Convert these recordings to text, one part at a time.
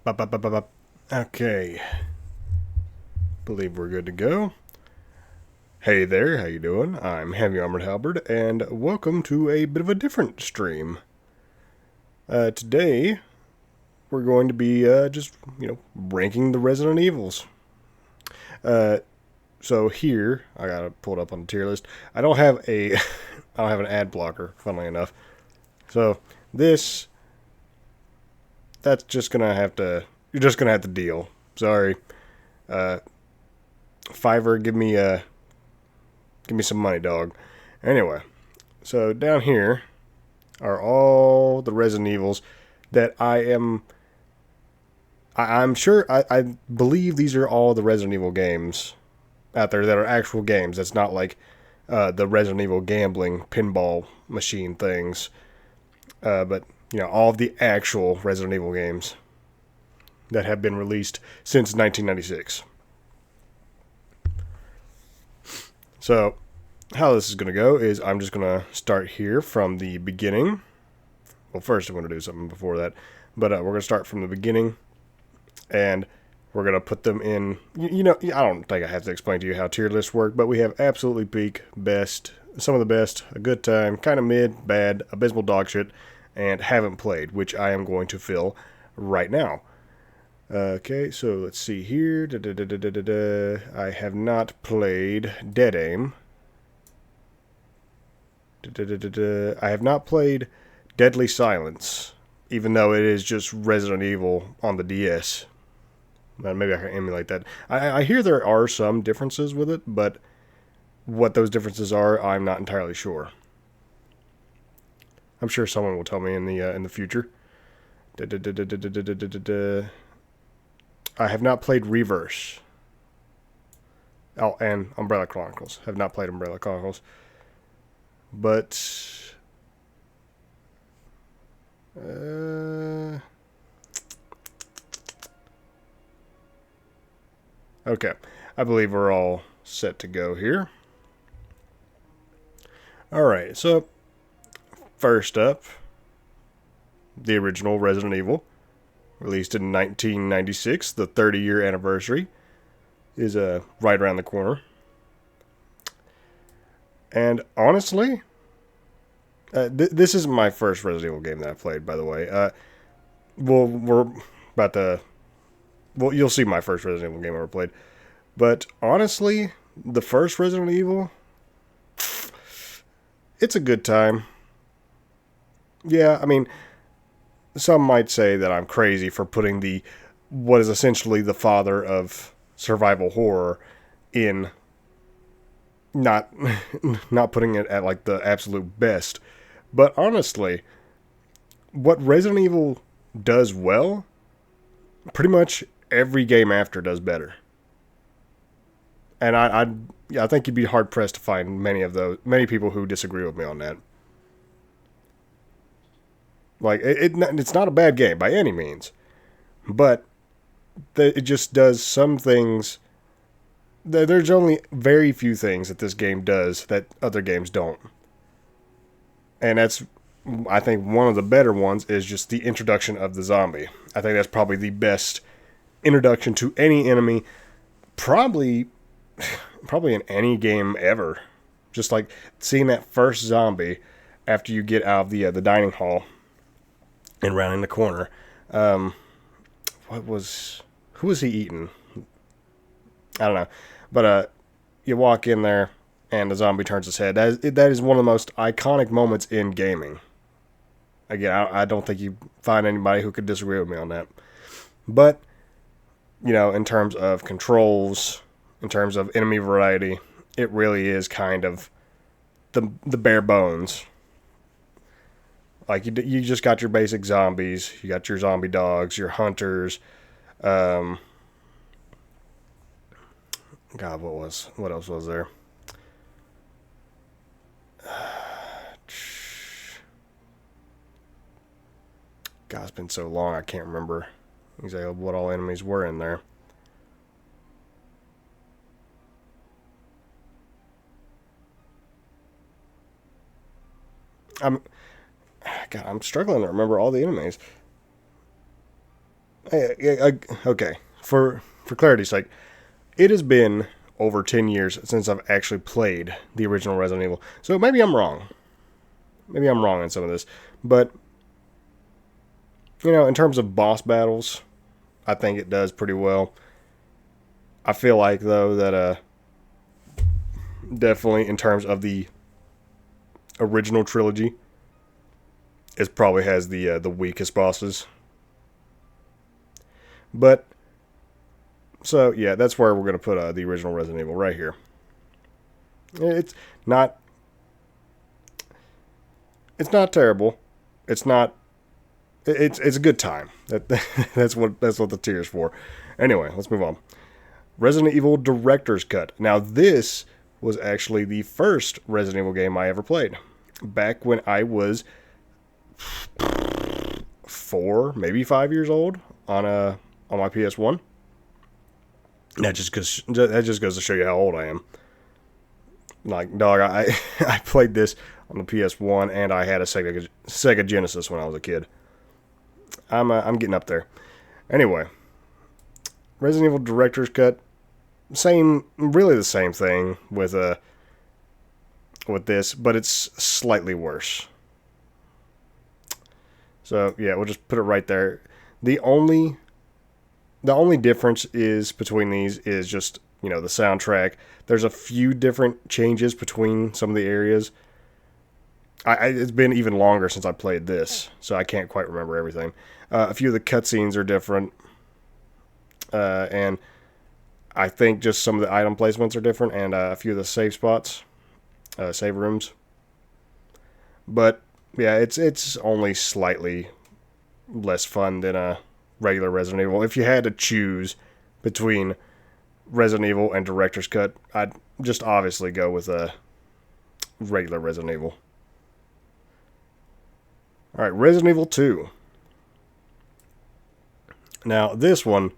Ba-ba-ba-ba-ba. Okay, believe we're good to go. Hey there, how you doing? I'm Heavy Armored Halberd, and welcome to a bit of a different stream. Today, we're going to be ranking the Resident Evils. Uh, so here, I got it pulled up on the tier list. I don't have a, I don't have an ad blocker, funnily enough. So this, that's just gonna have to, you're just gonna have to deal. Sorry. Uh, Fiverr, give me some money, dog. Anyway, so down here are all the Resident Evils that I'm sure, I believe these are all the Resident Evil games out there that are actual games. That's not like the Resident Evil gambling pinball machine things. But, all of the actual Resident Evil games that have been released since 1996. So, how this is going to go is I'm just going to start here from the beginning. Well, first I'm going to do something before that. But we're going to start from the beginning. And we're going to put them in... I don't think I have to explain to you how tier lists work. But we have absolutely peak, best, some of the best, a good time, kind of mid, bad, abysmal dog shit, and haven't played, which I am going to fill right now. Okay, so let's see here. I have not played Dead Aim. I have not played Deadly Silence, even though it is just Resident Evil on the DS. Maybe I can emulate that. I hear there are some differences with it, but what those differences are, I'm not entirely sure. I'm sure someone will tell me in the future. I have not played Reverse. Oh, and Umbrella Chronicles. Have not played Umbrella Chronicles. But... okay. I believe we're all set to go here. Alright, so... first up, the original Resident Evil. Released in 1996, the 30-year anniversary is right around the corner. And honestly, this isn't my first Resident Evil game that I've played, by the way. We're about to... well, you'll see my first Resident Evil game I ever played. But honestly, the first Resident Evil, it's a good time. Yeah, I mean... some might say that I'm crazy for putting what is essentially the father of survival horror in not putting it at like the absolute best. But honestly, what Resident Evil does well, pretty much every game after does better. And I think you'd be hard pressed to find many people who disagree with me on that. Like, it's not a bad game by any means. But it just does some things... there's only very few things that this game does that other games don't. And that's, I think, one of the better ones is just the introduction of the zombie. I think that's probably the best introduction to any enemy, probably in any game ever. Just like seeing that first zombie after you get out of the dining hall and rounding the corner. Who was he eating? I don't know. But you walk in there and the zombie turns his head. That is one of the most iconic moments in gaming. Again, I don't think you find anybody who could disagree with me on that. But, in terms of controls, in terms of enemy variety, it really is kind of the bare bones. Like, you just got your basic zombies. You got your zombie dogs, your hunters. God, what else was there? God, it's been so long, I can't remember exactly what all enemies were in there. I'm struggling to remember all the enemies. Okay, for clarity's sake, it has been over 10 years since I've actually played the original Resident Evil. So maybe I'm wrong. Maybe I'm wrong on some of this. But, in terms of boss battles, I think it does pretty well. I feel like, though, that definitely in terms of the original trilogy, it probably has the weakest bosses. But, so, yeah, that's where we're going to put the original Resident Evil right here. It's not it's not terrible. It's not. It's a good time. That's what the tier's for. Anyway, let's move on. Resident Evil Director's Cut. Now this was actually the first Resident Evil game I ever played. Back when I was 4, maybe 5 years old on my PS1. That just goes to show you how old I am. Like, dog, I played this on the PS1, and I had a Sega Genesis when I was a kid. I'm getting up there. Anyway, Resident Evil Director's Cut, really the same thing with this, but it's slightly worse. So yeah, we'll just put it right there. The only difference is between these is just the soundtrack. There's a few different changes between some of the areas. It's been even longer since I played this, so I can't quite remember everything. A few of the cutscenes are different, and I think just some of the item placements are different, and a few of the save spots, save rooms. But yeah, it's only slightly less fun than a regular Resident Evil. If you had to choose between Resident Evil and Director's Cut, I'd just obviously go with a regular Resident Evil. Alright, Resident Evil 2. Now, this one,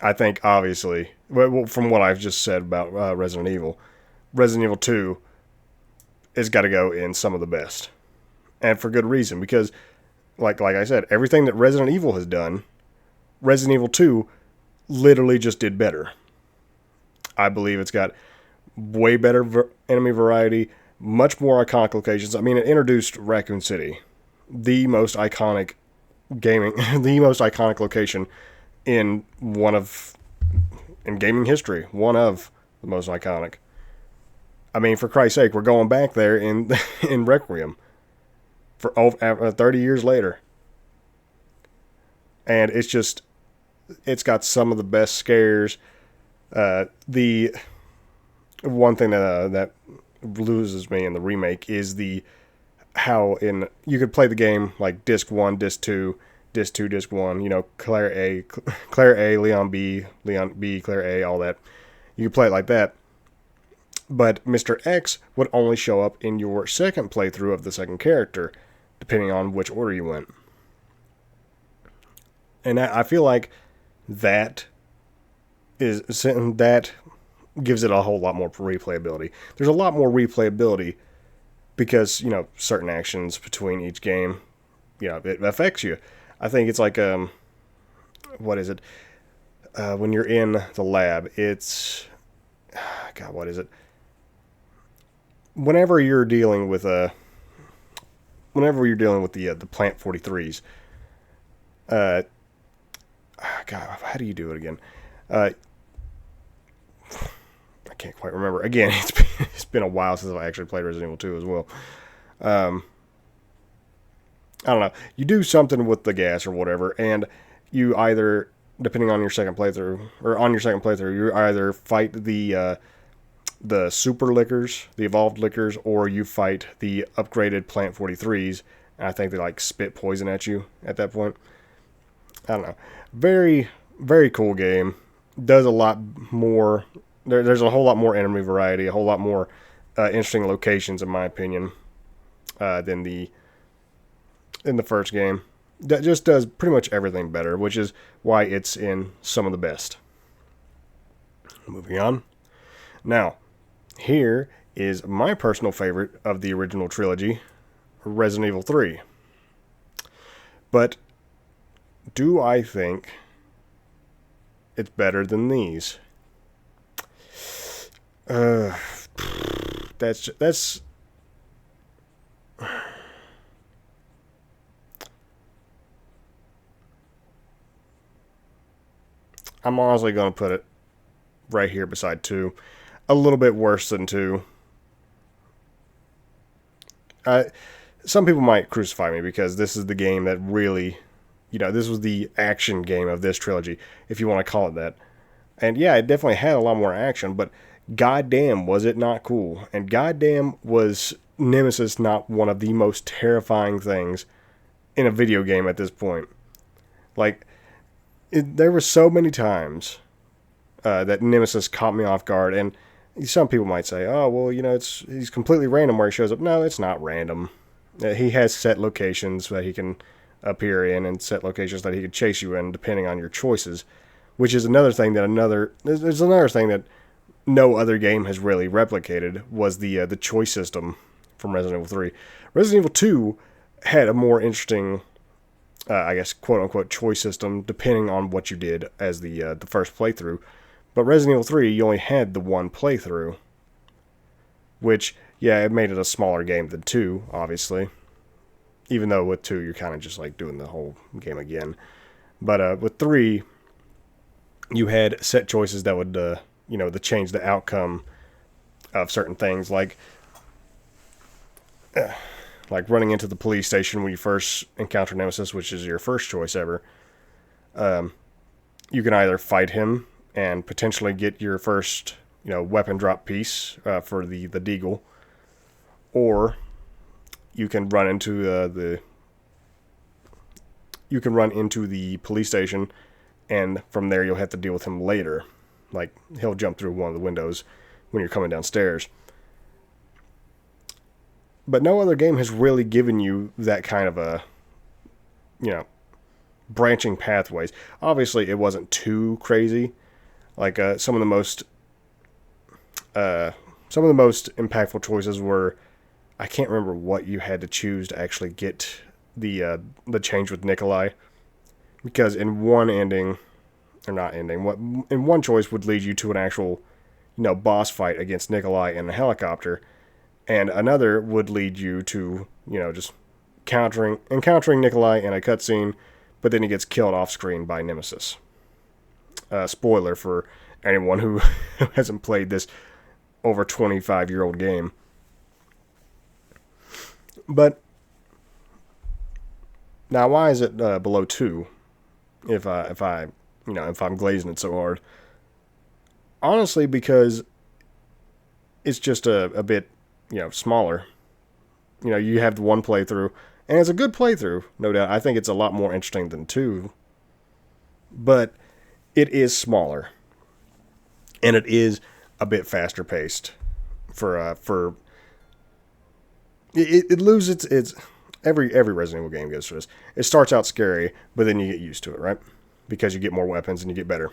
I think, obviously, from what I've just said about Resident Evil 2 has got to go in some of the best. And for good reason, because, like I said, everything that Resident Evil has done, Resident Evil 2 literally just did better. I believe it's got way better enemy variety, much more iconic locations. I mean, it introduced Raccoon City, the most iconic the most iconic location in gaming history. One of the most iconic. I mean, for Christ's sake, we're going back there in in Requiem for 30 years later, and it's got some of the best scares. The one thing that loses me in the remake is how you could play the game like disc 1, disc 2, disc 2, disc 1, Claire A, Leon B, Claire A, all that. You could play it like that. But Mr. X would only show up in your second playthrough of the second character, depending on which order you went. And I feel like that gives it a whole lot more replayability. There's a lot more replayability because, certain actions between each game, it affects you. I think it's like, what is it? When you're in the lab, it's, God, what is it? Whenever you're dealing with the Plant 43s, God, how do you do it again? I can't quite remember. Again, it's been a while since I actually played Resident Evil 2 as well. I don't know. You do something with the gas or whatever, and you either, depending on your second playthrough, you either fight the super lickers, the evolved lickers, or you fight the upgraded Plant 43s. And I think they spit poison at you at that point. I don't know. Very, very cool game. Does a lot more. There's a whole lot more enemy variety, a whole lot more interesting locations, in my opinion, than in the first game. That just does pretty much everything better, which is why it's in some of the best. Moving on. Now, here is my personal favorite of the original trilogy, Resident Evil 3. But do I think it's better than these? Uh, that's. I'm honestly going to put it right here beside 2. A little bit worse than 2. Some people might crucify me because this is the game that really, this was the action game of this trilogy, if you want to call it that. And yeah, it definitely had a lot more action, but goddamn was it not cool. And goddamn was Nemesis not one of the most terrifying things in a video game at this point. Like, there were so many times that Nemesis caught me off guard, and some people might say, oh, well, he's completely random where he shows up. No, it's not random. He has set locations that he can appear in and set locations that he can chase you in depending on your choices, which is another thing there's another thing that no other game has really replicated was the choice system from Resident Evil 3. Resident Evil 2 had a more interesting, I guess, quote-unquote choice system depending on what you did as the first playthrough. But Resident Evil 3, you only had the one playthrough, which, yeah, it made it a smaller game than 2, obviously. Even though with 2, you're kind of just like doing the whole game again. But with 3, you had set choices that would, that change the outcome of certain things, like running into the police station when you first encounter Nemesis, which is your first choice ever. You can either fight him and potentially get your first, weapon drop piece for the Deagle, or you can run into the police station, and from there you'll have to deal with him later. Like, he'll jump through one of the windows when you're coming downstairs. But no other game has really given you that kind of a, branching pathways. Obviously, it wasn't too crazy. Like some of the most impactful choices were, I can't remember what you had to choose to actually get the change with Nikolai, because in one ending, or not ending, in one choice would lead you to an actual, boss fight against Nikolai in a helicopter, and another would lead you to, just encountering Nikolai in a cutscene, but then he gets killed off screen by Nemesis. Spoiler for anyone who hasn't played this over 25-year-old game. But now, why is it below 2? If I'm glazing it so hard, honestly, because it's just a bit, smaller. You have the one playthrough, and it's a good playthrough, no doubt. I think it's a lot more interesting than 2, but it is smaller, and it is a bit faster paced. It loses its every Resident Evil game goes through this. It starts out scary, but then you get used to it, right? Because you get more weapons and you get better.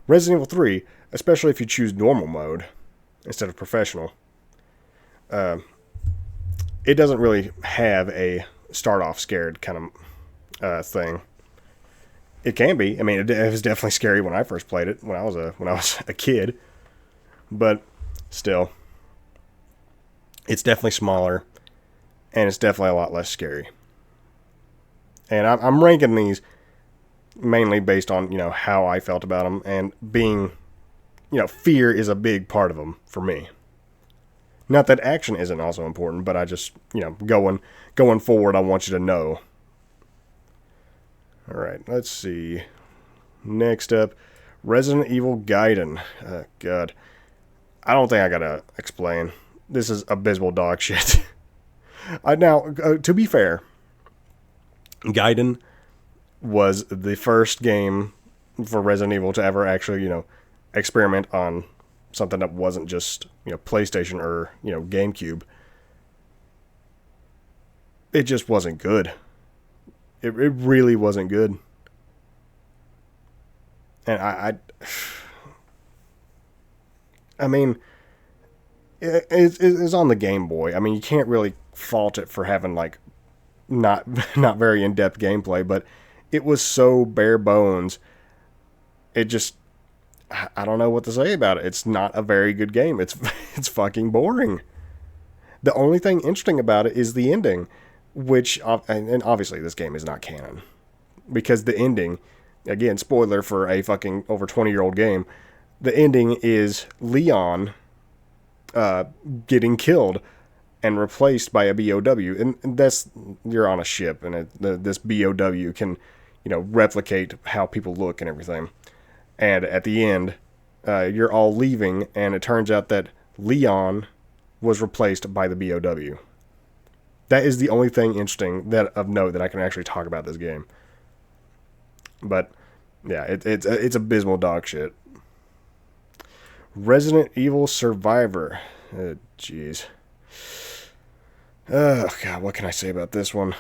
Resident Evil 3, especially if you choose normal mode instead of professional, it doesn't really have a start off scared kind of thing. It can be. I mean, it was definitely scary when I first played it when I was a kid, but still, it's definitely smaller, and it's definitely a lot less scary. And I'm ranking these mainly based on how I felt about them, and being fear is a big part of them for me. Not that action isn't also important, but I just going forward, I want you to know. All right, let's see. Next up, Resident Evil Gaiden. God, I don't think I gotta explain. This is abysmal dog shit. Now, to be fair, Gaiden was the first game for Resident Evil to ever actually, experiment on something that wasn't just, PlayStation or, GameCube. It just wasn't good. It really wasn't good. And I mean, it's on the Game Boy. I mean, you can't really fault it for having, like, not very in-depth gameplay, but It was so bare bones. It just, I don't know what to say about it. It's not a very good game. It's fucking boring. The only thing interesting about it is the ending, which, and obviously this game is not canon, because the ending, again, spoiler for a fucking over 20-year-old game, the ending is Leon getting killed and replaced by a BOW, and that's, you're on a ship, and this BOW can, replicate how people look and everything. And at the end, you're all leaving, and it turns out that Leon was replaced by the BOW. That is the only thing interesting of note that I can actually talk about this game. But yeah, it's abysmal dog shit. Resident Evil Survivor. Jeez. Oh god, what can I say about this one?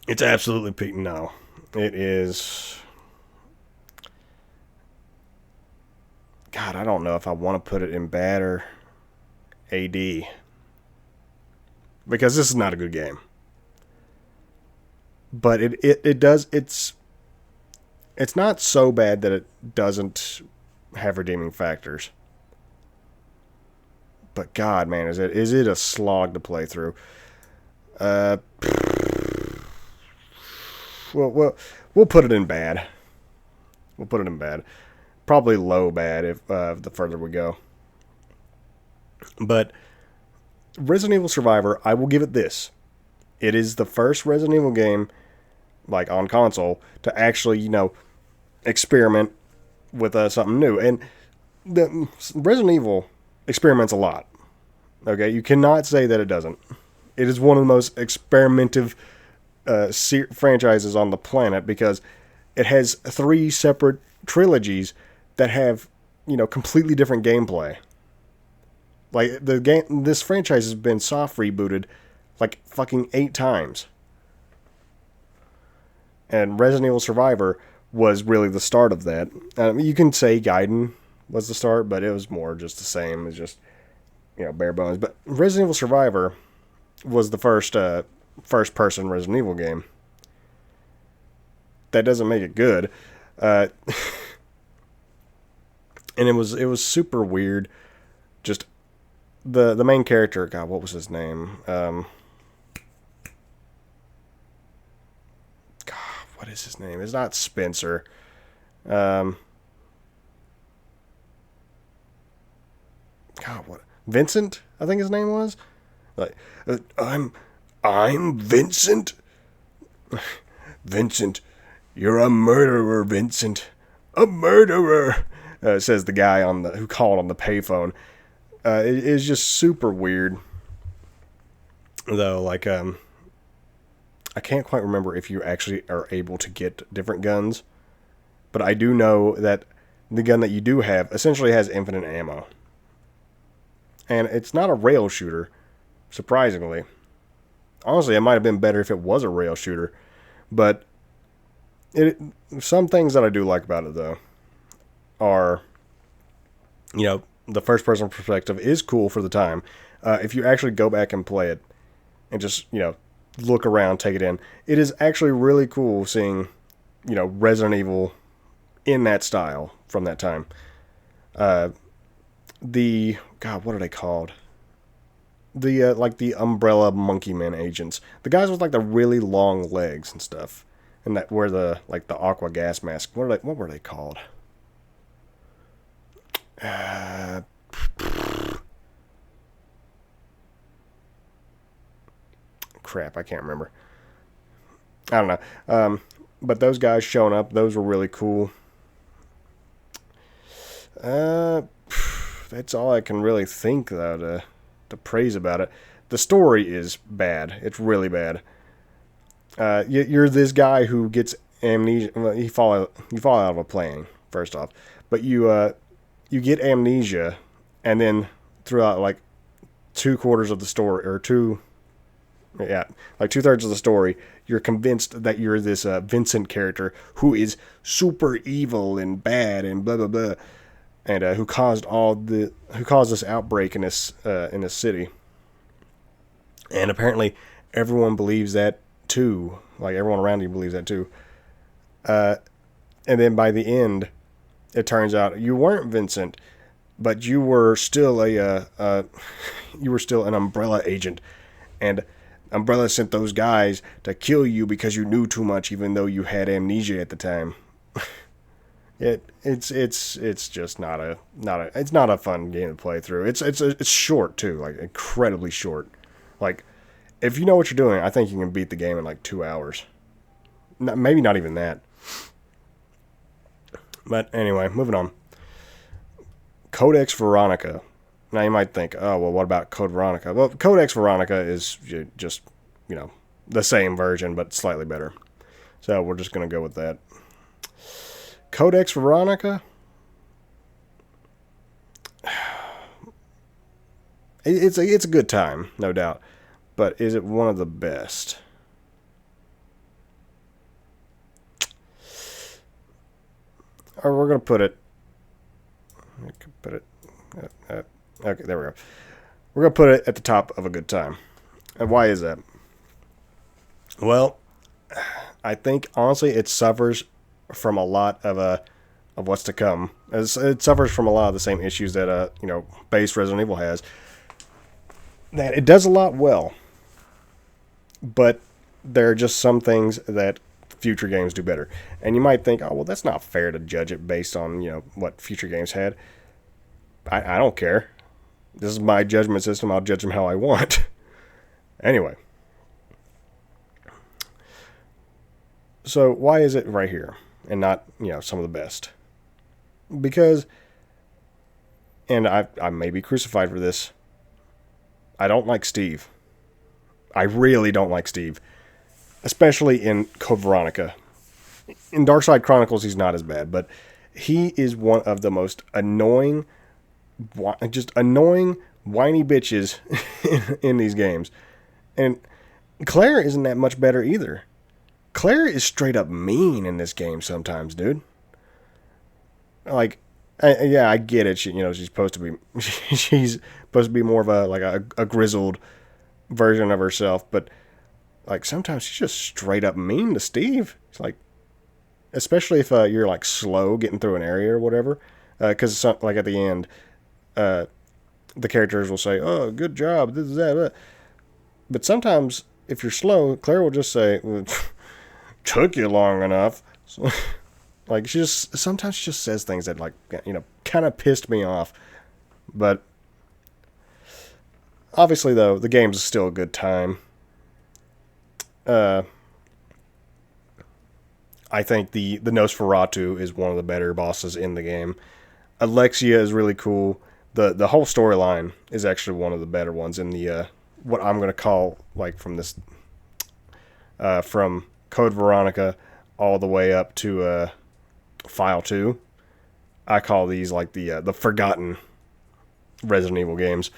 It's absolutely peak. No, it is. God, I don't know if I want to put it in bad or AD, because this is not a good game. But it does, it's not so bad that it doesn't have redeeming factors. But God, man, is it a slog to play through? We'll put it in bad. We'll put it in bad. Probably low bad if the further we go. But Resident Evil Survivor, I will give it this. It is the first Resident Evil game, like on console, to actually, experiment with something new. And the Resident Evil experiments a lot. Okay, you cannot say that it doesn't. It is one of the most experimentative franchises on the planet, because it has 3 separate trilogies that have, completely different gameplay. Like, this franchise has been soft rebooted like fucking 8 times. And Resident Evil Survivor was really the start of that. You can say Gaiden was the start, but it was more just the same. It's just, bare bones. But Resident Evil Survivor was the first-person Resident Evil game. That doesn't make it good. And it was super weird. Just the main character, God, what was his name? God, what is his name? It's not Spencer. God, what? Vincent, I think his name was. Like, I'm Vincent. Vincent, you're a murderer, Vincent. A murderer, says the guy who called on the payphone. It is just super weird, though. Like, I can't quite remember if you actually are able to get different guns, but I do know that the gun that you do have essentially has infinite ammo. And it's not a rail shooter, surprisingly. Honestly, it might have been better if it was a rail shooter, but some things that I do like about it, though, are, the first-person perspective is cool for the time. If you actually go back and play it and just, look around, take it in, it is actually really cool seeing, Resident Evil in that style from that time. God, what are they called? The umbrella monkey men agents. The guys with, the really long legs and stuff. And that wear the aqua gas mask. What were they called? Crap, I can't remember. I don't know. But those guys showing up, those were really cool. That's all I can really think, though, to praise about it. The story is bad. It's really bad. You're this guy who gets amnesia. Well, you fall out of a plane, first off, but you get amnesia, and then throughout 2/4 of the story, or 2/3 of the story, you're convinced that you're this Vincent character who is super evil and bad and blah blah blah, and who caused this outbreak in this city. And apparently, everyone believes that too. Like, everyone around you believes that too. And then by the end, it turns out you weren't Vincent, but you were still you were still an Umbrella agent, and Umbrella sent those guys to kill you because you knew too much, even though you had amnesia at the time. It's just not a fun game to play through. It's short too, like incredibly short. Like, if you know what you're doing, I think you can beat the game in like 2 hours. Maybe not even that. But anyway, moving on. Codex Veronica. Now you might think, oh, well, what about Code Veronica? Well, Codex Veronica is just, the same version, but slightly better. So we're just going to go with that. Codex Veronica? It's a good time, no doubt. But is it one of the best? Or we're going to put it... okay, there we go. We're going to put it at the top of a good time. And why is that? Well, I think, honestly, it suffers from a lot of what's to come. It suffers from a lot of the same issues that, base Resident Evil has. That it does a lot well. But there are just some things that future games do better. And you might think, oh, well, that's not fair to judge it based on, what future games had. I don't care. This is my judgment system. I'll judge them how I want. Anyway. So why is it right here and not, some of the best? Because, and I may be crucified for this, I don't like Steve. I really don't like Steve. Especially in Code Veronica. In Darkside Chronicles, he's not as bad, but he is one of the most annoying, whiny bitches in these games. And Claire isn't that much better either. Claire is straight up mean in this game sometimes, dude. Like, I get it. She's supposed to be, she's supposed to be more of a grizzled version of herself, but like sometimes she's just straight up mean to Steve. It's like, especially if you're like slow getting through an area or whatever, because like at the end, the characters will say, "Oh, good job," this is that. But sometimes if you're slow, Claire will just say, well, "Took you long enough." So, like sometimes she just says things that kind of pissed me off. But obviously, though, the game's still a good time. I think the Nosferatu is one of the better bosses in the game. Alexia is really cool. The whole storyline is actually one of the better ones in the what I'm gonna call from this from Code Veronica all the way up to File 2. I call these the forgotten Resident Evil games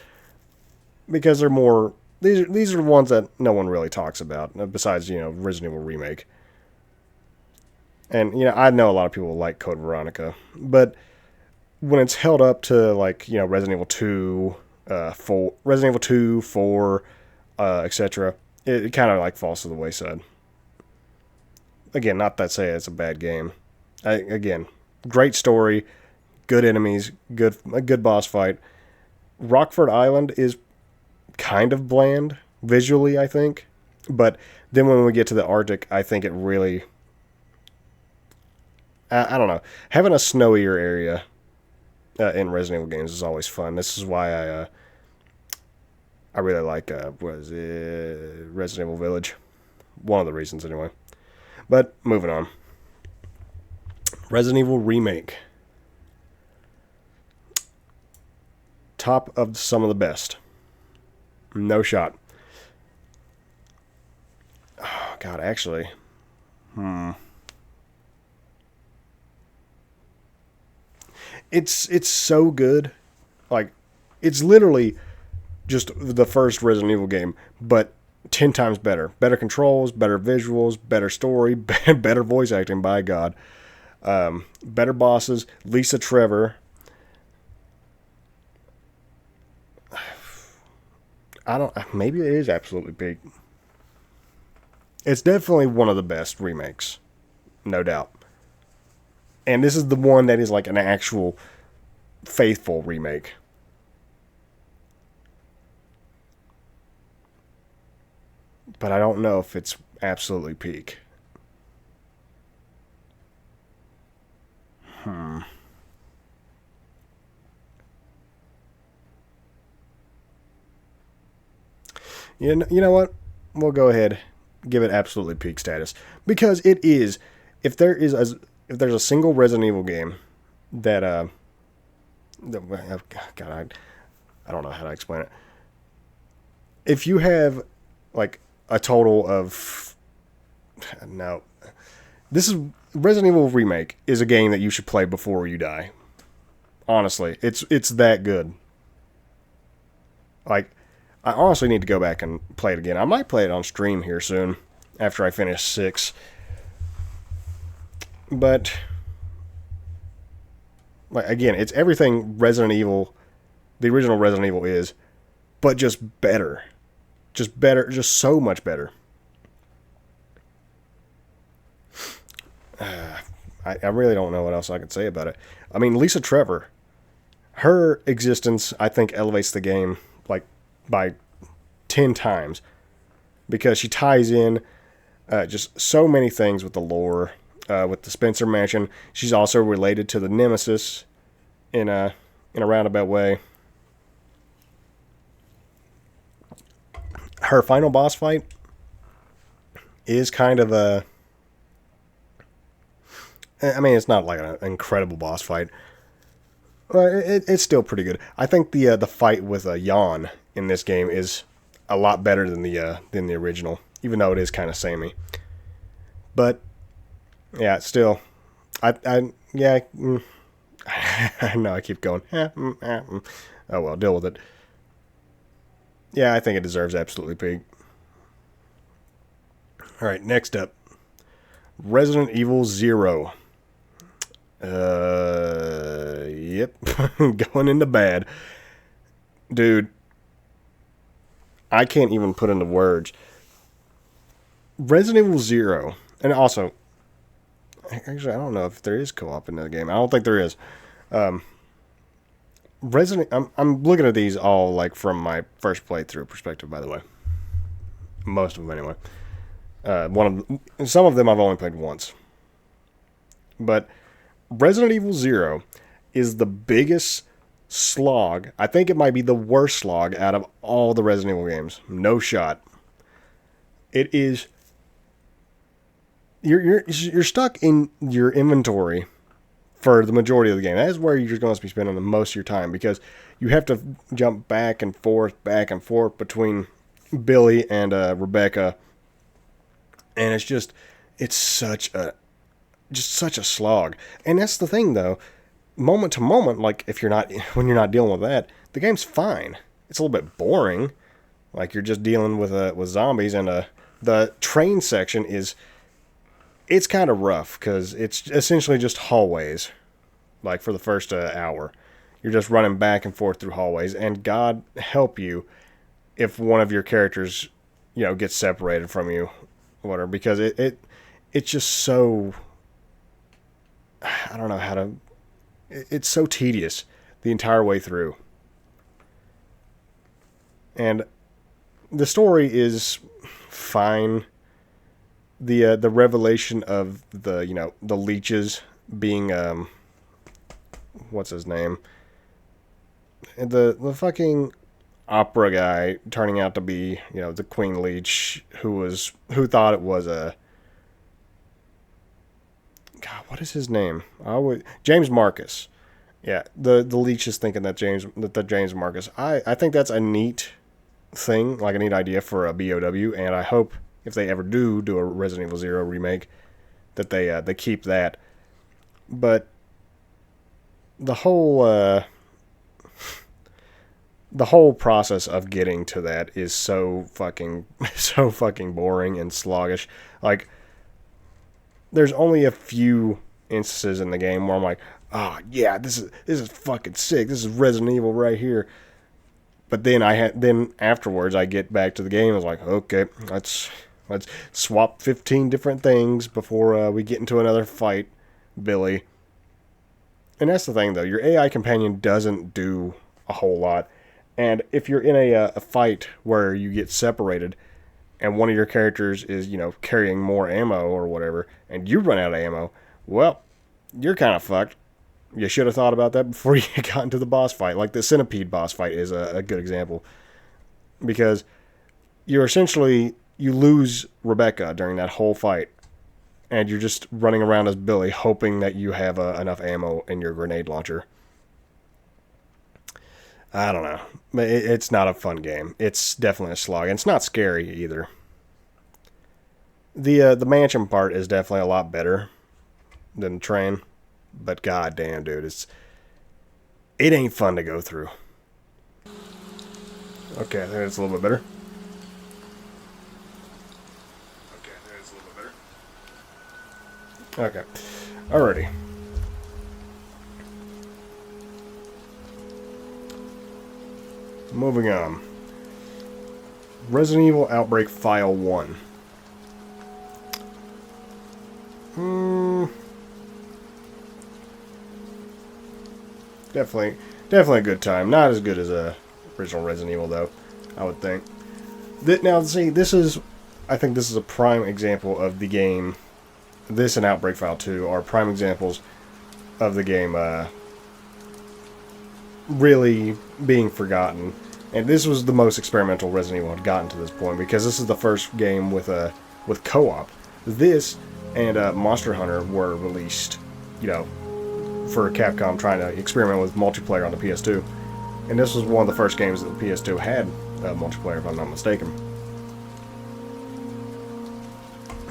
because they're more. These are the ones that no one really talks about besides Resident Evil Remake. And I know a lot of people like Code Veronica, but when it's held up to Resident Evil 2, 4, Resident Evil 2, 4, etc., it kind of falls to the wayside. Again, not that say it's a bad game. Again, great story, good enemies, a good boss fight. Rockford Island is kind of bland visually, I think, but then when we get to the Arctic, I think it really, I don't know, having a snowier area in Resident Evil games is always fun. This is why I really like Resident Evil Village. One of the reasons, anyway. But moving on. Resident Evil Remake. Top of some of the best. No shot. Oh, God, actually. It's so good. It's literally just the first Resident Evil game, but 10 times better. Better controls, better visuals, better story, better voice acting, by God. Better bosses. Lisa Trevor. Maybe it is absolutely peak. It's definitely one of the best remakes, no doubt. And this is the one that is like an actual faithful remake. But I don't know if it's absolutely peak. Hmm. You know what? We'll go ahead, give it absolutely peak status because it is. If there is a, if there's a single Resident Evil game that God, I don't know how to explain it. If you have like a total of no, this is Resident Evil Remake is a game that you should play before you die. Honestly, it's that good. Like, I honestly need to go back and play it again. I might play it on stream here soon after I finish 6. But like again, it's everything Resident Evil, the original Resident Evil is, but just better. Just better, just so much better. I really don't know what else I could say about it. I mean, Lisa Trevor, her existence, I think, elevates the game like by 10 times because she ties in just so many things with the lore, with the Spencer Mansion. She's also related to the Nemesis in a roundabout way. Her final boss fight is kind of a. I mean, it's not like an incredible boss fight. It's still pretty good. I think the fight with Jan in this game is a lot better than the original, even though it is kind of samey. But yeah, still, I yeah. I know I keep going. Oh well, deal with it. Yeah, I think it deserves absolutely peak. All right, next up, Resident Evil Zero. Yep, going into bad, dude. I can't even put into words. Resident Evil Zero, and also, actually, I don't know if there is co-op in the game. I don't think there is. Resident, I'm looking at these all like from my first playthrough perspective. By the way, most of them anyway. Some of them I've only played once, but Resident Evil Zero is the biggest slog. I think it might be the worst slog out of all the Resident Evil games. No shot. It is. You're stuck in your inventory for the majority of the game. That is where you're going to be spending the most of your time because you have to jump back and forth between Billy and Rebecca, and it's such a slog. And that's the thing, though. Moment to moment, like if you're not when you're not dealing with that, the game's fine. It's a little bit boring, like you're just dealing with zombies, and the train section it's kind of rough because it's essentially just hallways. Like for the first hour, you're just running back and forth through hallways, and God help you if one of your characters, gets separated from you, or whatever, because it's just so. I don't know how to. It's so tedious the entire way through, and the story is fine. The revelation of the leeches being what's his name, the fucking opera guy turning out to be the Queen Leech who thought it was a God, what is his name? James Marcus. Yeah, the leech is thinking that the James Marcus. I think that's a neat thing, like a neat idea for a BOW, and I hope if they ever do a Resident Evil Zero remake, that they keep that. But the whole process of getting to that is so fucking boring and sluggish. Like, there's only a few instances in the game where I'm like, oh yeah, this is fucking sick. This is Resident Evil right here. But then then afterwards I get back to the game. I was like, okay, Let's swap 15 different things before we get into another fight, Billy. And that's the thing, though. Your AI companion doesn't do a whole lot. And if you're in a fight where you get separated and one of your characters is, carrying more ammo or whatever, and you run out of ammo, well, you're kind of fucked. You should have thought about that before you got into the boss fight. Like the centipede boss fight is a good example. Because you lose Rebecca during that whole fight. And you're just running around as Billy hoping that you have enough ammo in your grenade launcher. I don't know. It's not a fun game. It's definitely a slog. And it's not scary either. The mansion part is definitely a lot better than the train. But goddamn, dude, it ain't fun to go through. Okay, I think it's a little bit better. Okay. Alrighty. Moving on. Resident Evil Outbreak File 1. Definitely a good time. Not as good as original Resident Evil, though, I would think. Now, see, I think this is a prime example of the game. This and Outbreak File 2 are prime examples of the game really being forgotten. And this was the most experimental Resident Evil had gotten to this point, because this is the first game with co-op. This and Monster Hunter were released, for Capcom trying to experiment with multiplayer on the PS2. And this was one of the first games that the PS2 had multiplayer, if I'm not mistaken.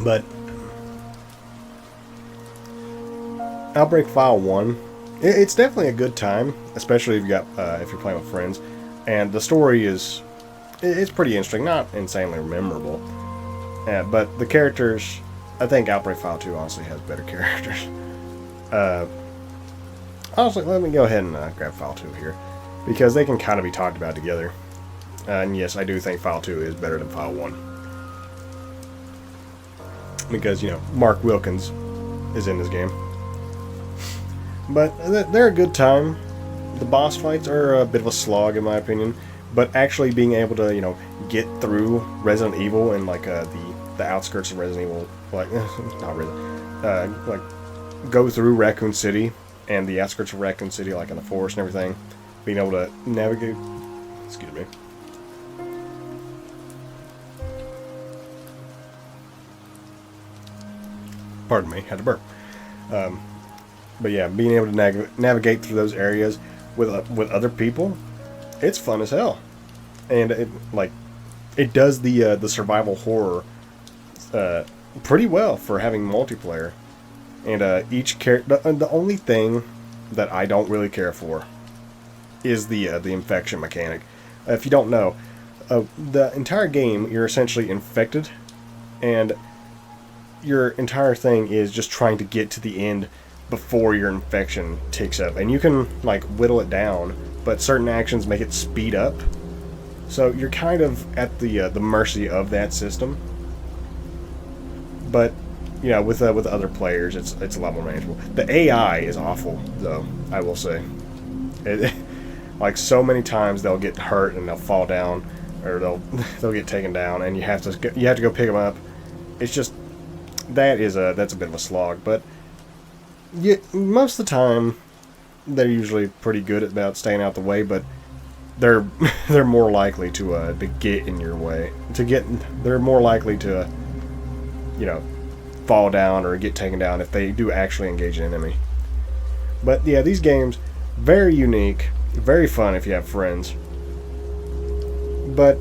But Outbreak File 1, it's definitely a good time, especially if you're playing with friends. And the story it's pretty interesting, not insanely memorable. But the characters, I think Outbreak File 2 honestly has better characters. Honestly, let me go ahead and grab File 2 here, because they can kind of be talked about together. And yes, I do think File 2 is better than File 1. Because, Mark Wilkins is in this game. But they're a good time. The boss fights are a bit of a slog, in my opinion. But actually being able to, get through Resident Evil and, like, the outskirts of Resident Evil, like, not Resident, like, go through Raccoon City and the outskirts of Raccoon City, like in the forest and everything, being able to navigate. Excuse me. Pardon me, had to burp. But yeah, being able to navigate through those areas with other people, it's fun as hell, and it does the survival horror pretty well for having multiplayer. And each character, the only thing that I don't really care for is the infection mechanic. If you don't know, the entire game you're essentially infected, and your entire thing is just trying to get to the end before your infection ticks up. And you can whittle it down, but certain actions make it speed up. So you're kind of at the mercy of that system. But with other players, it's a lot more manageable. The AI is awful, though, I will say. So many times they'll get hurt and they'll fall down, or they'll get taken down, and you have to go pick them up. It's just that's a bit of a slog. But most of the time they're usually pretty good about staying out the way. But they're more likely to get in your way. They're more likely to fall down or get taken down if they do actually engage an enemy. But yeah, these games, very unique, very fun if you have friends. But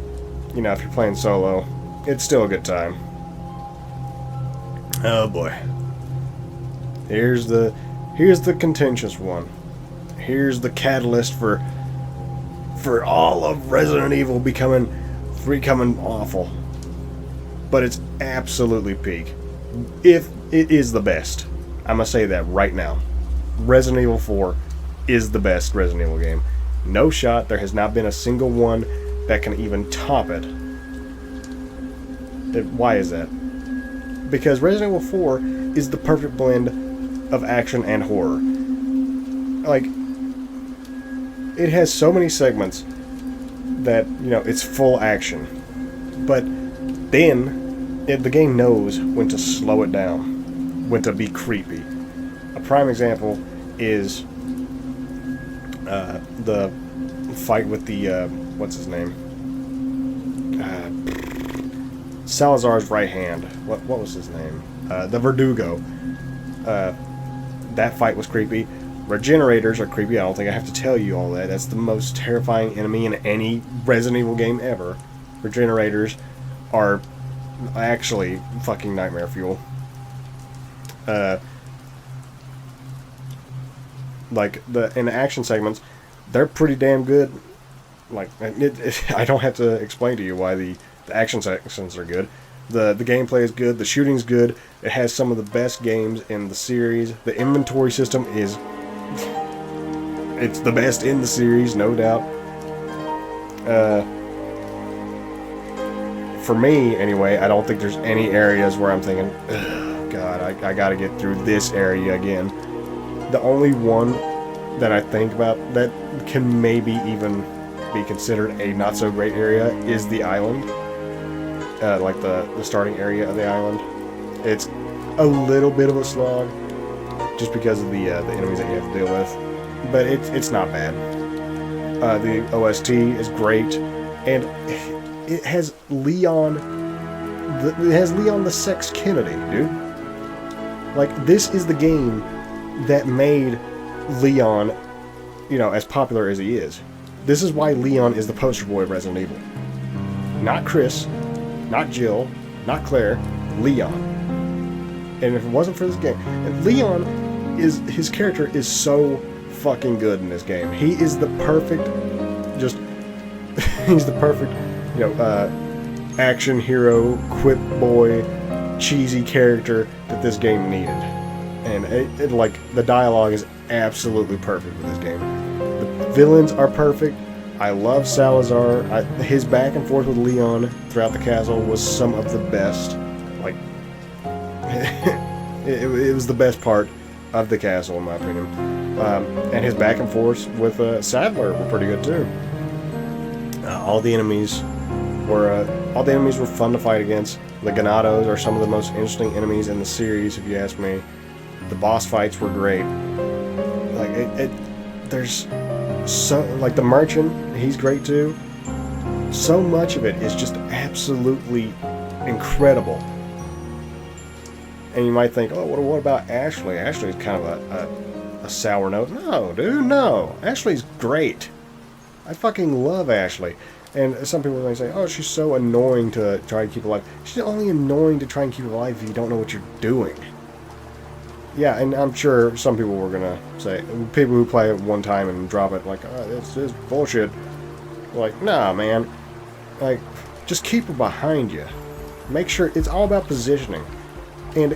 if you're playing solo, it's still a good time. Oh boy. Here's the contentious one. Here's the catalyst for all of Resident Evil becoming awful. But it's absolutely peak. If it is the best, I'm going to say that right now. Resident Evil 4 is the best Resident Evil game. No shot. There has not been a single one that can even top it. Why is that? Because Resident Evil 4 is the perfect blend of action and horror. Like, it has so many segments that, you know, it's full action. But then, the game knows when to slow it down, when to be creepy. A prime example is the fight with the, what's his name? Salazar's right hand. What was his name? The Verdugo. That fight was creepy. Regenerators are creepy. I don't think I have to tell you all that. That's the most terrifying enemy in any Resident Evil game ever. Regenerators are actually fucking nightmare fuel. Like, in the action segments, they're pretty damn good. Like, I don't have to explain to you why the action sections are good. The gameplay is good. The shooting's good. It has some of the best games in the series. The inventory system is... it's the best in the series, no doubt. For me, anyway, I don't think there's any areas where I'm thinking, God, I gotta get through this area again. The only one that I think about that can maybe even be considered a not-so-great area is the island. Like the starting area of the island. It's a little bit of a slog, just because of the enemies that you have to deal with. But it's not bad. The OST is great, and it has Leon. It has Leon the Sex Kennedy, dude. Like, this is the game that made Leon, you know, as popular as he is. This is why Leon is the poster boy of Resident Evil. Not Chris, not Jill, not Claire, Leon. And if it wasn't for this game, and Leon his character is so fucking good in this game. He is the perfect, he's the perfect, you know, action hero, quip boy, cheesy character that this game needed. And it like, the dialogue is absolutely perfect with this game. The villains are perfect. I love Salazar. His back and forth with Leon throughout the castle was some of the best. Like, it was the best part of the castle, in my opinion. And his back and forth with Sadler were pretty good too. All the enemies were fun to fight against. The Ganados are some of the most interesting enemies in the series, if you ask me. The boss fights were great. Like, there's so, like, the merchant, he's great too. So much of it is just absolutely incredible. And you might think, oh, what about Ashley? Ashley's kind of a sour note. No, dude, no. Ashley's great. I fucking love Ashley. And some people may say, oh, she's so annoying to try and keep alive. She's only annoying to try and keep alive if you don't know what you're doing. Yeah, and I'm sure some people were going to say, people who play it one time and drop it, like, oh, this is bullshit. Like, nah, man. Like, just keep her behind you. Make sure, it's all about positioning. And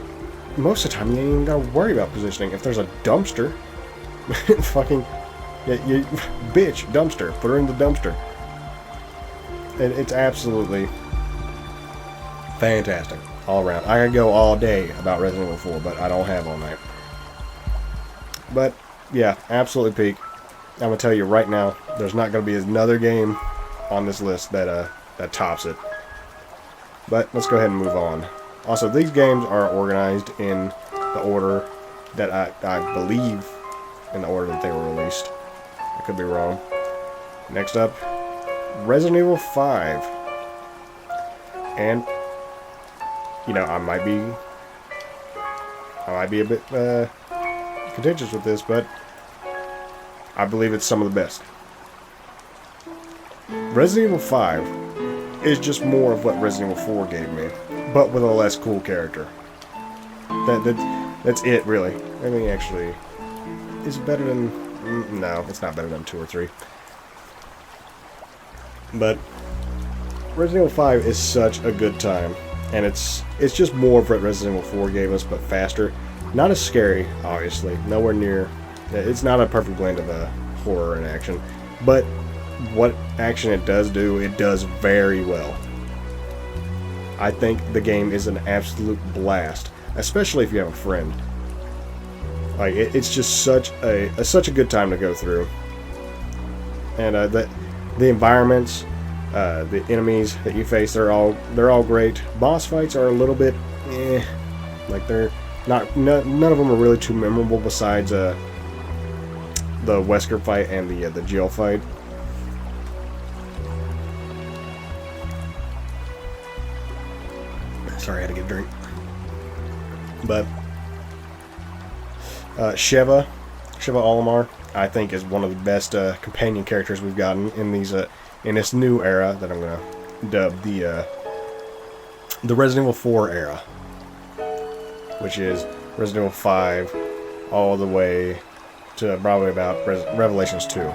most of the time, you ain't even got to worry about positioning. If there's a dumpster, fucking, bitch, dumpster. Put her in the dumpster. And it's absolutely fantastic. All around. I could go all day about Resident Evil 4, but I don't have all night. But, yeah, absolutely peak. I'm going to tell you right now, there's not going to be another game on this list that tops it. But let's go ahead and move on. Also, these games are organized in the order that I believe in the order that they were released. I could be wrong. Next up, Resident Evil 5. And you know, I might be a bit contentious with this, but I believe it's some of the best. Resident Evil 5 is just more of what Resident Evil 4 gave me, but with a less cool character. That's it, really. I mean, actually, is it better than... No, it's not better than 2 or 3. But Resident Evil 5 is such a good time. And it's just more of what Resident Evil 4 gave us, but faster. Not as scary, obviously. Nowhere near... It's not a perfect blend of horror and action. But what action it does do, it does very well. I think the game is an absolute blast, especially if you have a friend. Like it's just such a good time to go through, and the environments, the enemies that you face, they're all great. Boss fights are a little bit, like they're none of them are really too memorable besides the Wesker fight and the Jill fight. Sorry, I had to get a drink. But Sheva Olimar, I think, is one of the best companion characters we've gotten in this new era that I'm gonna dub the Resident Evil 4 era, which is Resident Evil 5 all the way to probably about Revelations 2.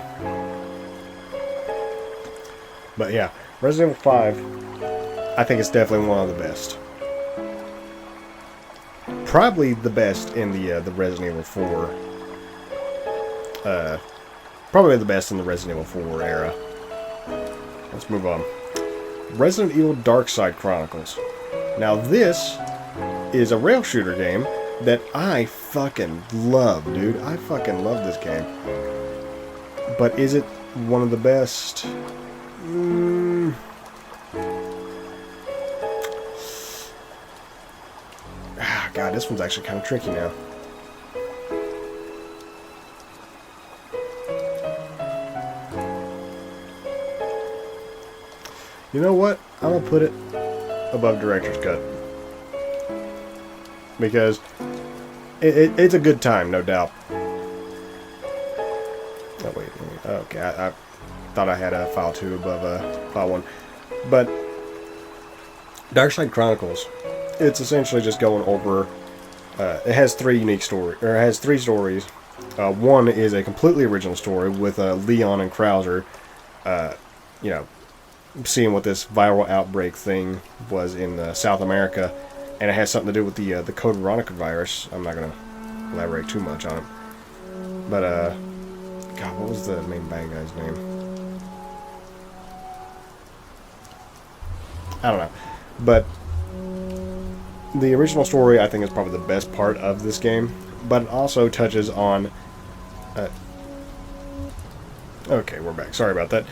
But yeah, Resident Evil 5, I think it's definitely one of the best. Probably the best in the Resident Evil 4. Probably the best in the Resident Evil 4 era. Let's move on. Resident Evil Darkside Chronicles. Now this is a rail shooter game that I fucking love, dude. I fucking love this game. But is it one of the best? God, this one's actually kind of tricky now. You know what? I'm going to put it above Director's Cut. Because it's a good time, no doubt. Oh, wait. Okay, I thought I had a file 2 above file 1. But Darkside Chronicles, it's essentially just going over. It has three unique stories, or it has three stories. One is a completely original story with Leon and Krauser, seeing what this viral outbreak thing was in South America, and it has something to do with the Code Veronica virus. I'm not gonna elaborate too much on it, but God, what was the main bad guy's name? I don't know, but the original story, I think, is probably the best part of this game, but it also touches on... okay, we're back. Sorry about that.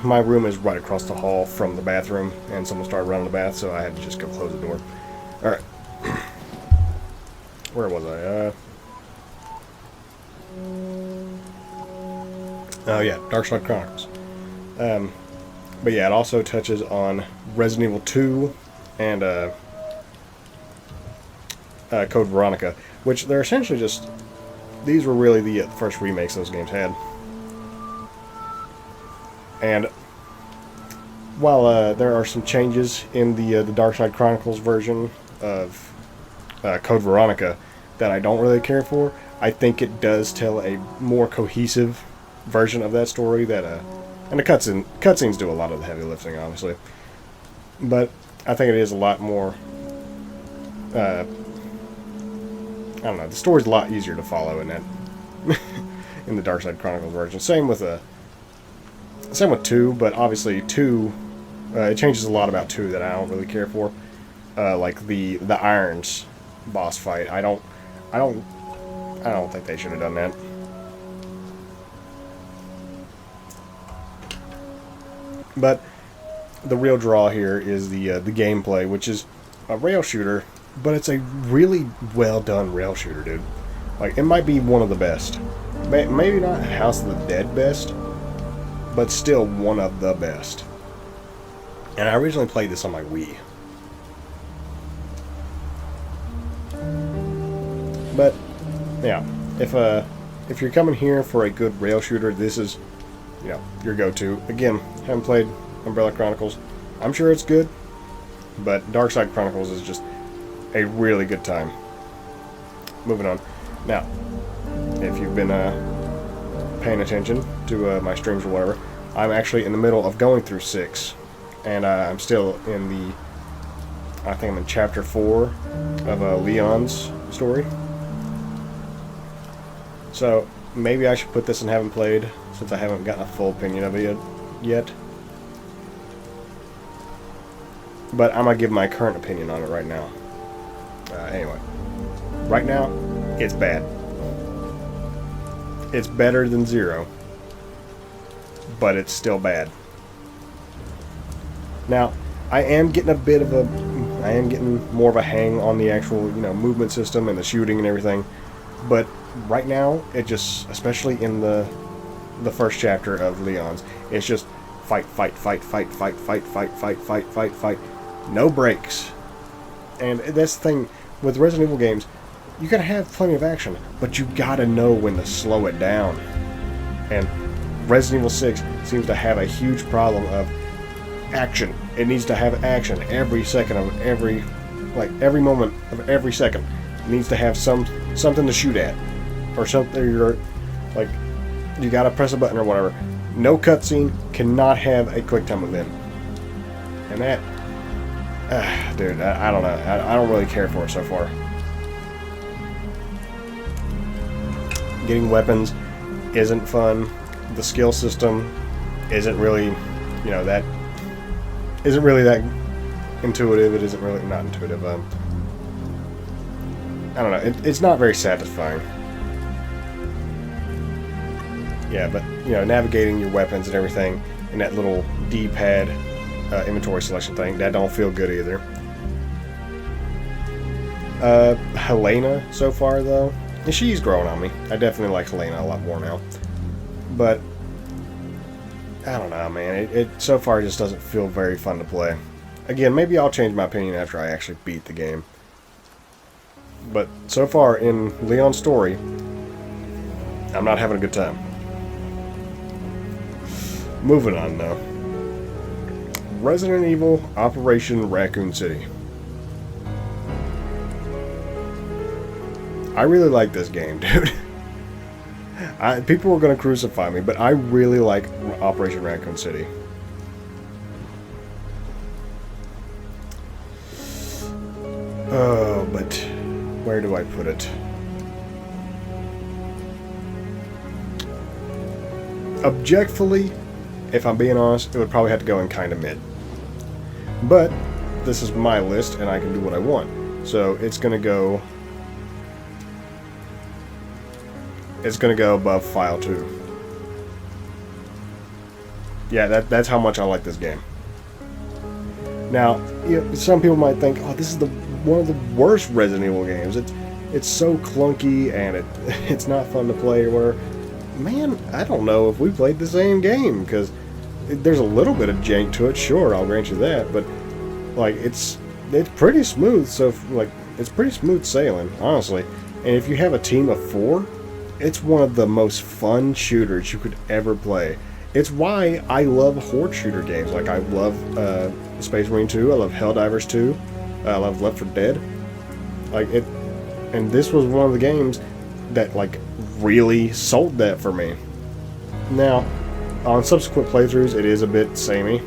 My room is right across the hall from the bathroom, and someone started running the bath, so I had to just go close the door. Alright. Where was I? Oh yeah, Darkside Chronicles. But yeah, it also touches on Resident Evil 2 and Code Veronica, which they're essentially just... These were really the first remakes those games had. And while there are some changes in the Darkside Chronicles version of Code Veronica that I don't really care for, I think it does tell a more cohesive version of that story that and the cutscenes do a lot of the heavy lifting, honestly. But I think it is a lot more... I don't know, the story's a lot easier to follow in that in the Darkside Chronicles version. Same with 2, but obviously 2 it changes a lot about 2 that I don't really care for. Like the Irons boss fight. I don't think they should have done that. But the real draw here is the gameplay, which is a rail shooter, but it's a really well done rail shooter, dude. Like, it might be one of the best. Maybe not House of the Dead best, but still one of the best. And I originally played this on my Wii. But yeah, if you're coming here for a good rail shooter, this is, your go-to. Again, haven't played Umbrella Chronicles. I'm sure it's good, but Darkside Chronicles is just a really good time. Moving on. Now, if you've been paying attention to my streams or whatever, I'm actually in the middle of going through 6, and I'm still in I think I'm in chapter 4 of Leon's story. So maybe I should put this in Haven't Played, since I haven't gotten a full opinion of it yet. but I'm gonna give my current opinion on it right now. Anyway, right now, it's bad. It's better than 0, but it's still bad. Now, I am getting more of a hang on the actual, movement system and the shooting and everything, but right now, it just, especially in the first chapter of Leon's, it's just fight, fight, fight, fight, fight, fight, fight, fight, fight, fight, fight, no breaks. And that's the thing with Resident Evil games, you gotta have plenty of action, but you gotta know when to slow it down. And Resident Evil 6 seems to have a huge problem of action. It needs to have action every second of every moment of every second. It needs to have something to shoot at, or something. You gotta press a button or whatever. No cutscene, cannot have a quick time event. And that, dude, I don't know. I don't really care for it so far. Getting weapons isn't fun. The skill system isn't really, that isn't really that intuitive. It isn't really not intuitive. I don't know. It's not very satisfying. Yeah, but navigating your weapons and everything, and that little D-pad inventory selection thing, that don't feel good either. Helena so far though, she's growing on me. I definitely like Helena a lot more now. But I don't know, man. It so far just doesn't feel very fun to play. Again, maybe I'll change my opinion after I actually beat the game. But so far in Leon's story, I'm not having a good time. Moving on now. Resident Evil Operation Raccoon City. I really like this game, dude. People were going to crucify me, but I really like Operation Raccoon City. Oh, but where do I put it? Objectively, if I'm being honest, it would probably have to go in kind of mid. But this is my list, and I can do what I want. So it's going to go... It's going to go above File 2. Yeah, that's how much I like this game. Now, some people might think, oh, this is one of the worst Resident Evil games. It's so clunky, and it's not fun to play or whatever. Man, I don't know if we played the same game, because there's a little bit of jank to it, sure, I'll grant you that, but it's pretty smooth, so it's pretty smooth sailing, honestly. And if you have a team of 4, it's one of the most fun shooters you could ever play. It's why I love horde shooter games. Like, I love Space Marine 2, I love Helldivers 2, I love Left 4 Dead. And this was one of the games that, really sold that for me. Now, on subsequent playthroughs, it is a bit samey,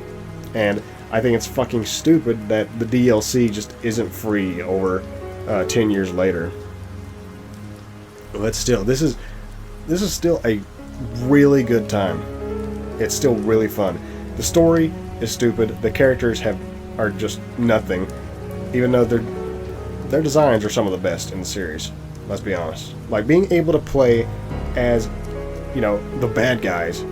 and I think it's fucking stupid that the DLC just isn't free over 10 years later. But still, this is still a really good time. It's still really fun. The story is stupid. The characters are just nothing, even though their designs are some of the best in the series. Let's be honest. Being able to play as, the bad guys,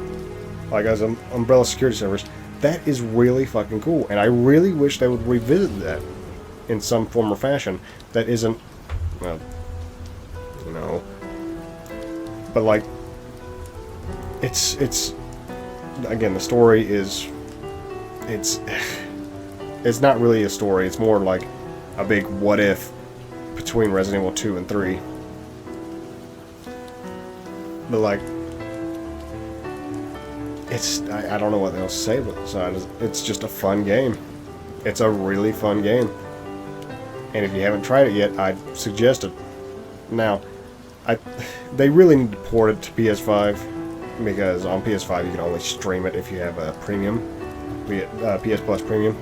as Umbrella Security Service, that is really fucking cool. And I really wish they would revisit that in some form or fashion. That isn't, well, but it's again, the story is, it's not really a story. It's more like a big what if between Resident Evil 2 and 3. But I don't know what else to say, but it's just a fun game. It's a really fun game. And if you haven't tried it yet, I'd suggest it. Now, they really need to port it to PS5, because on PS5 you can only stream it if you have a premium, be it PS Plus Premium.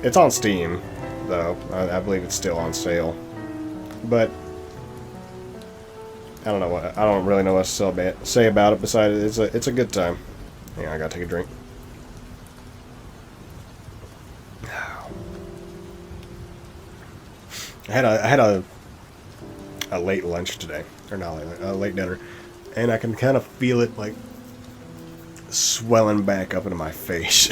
It's on Steam, though. I believe it's still on sale. But I don't really know what to say about it besides it's a good time. Hang on, I gotta take a drink. I had a late lunch today, or not a late dinner, and I can kind of feel it like swelling back up into my face.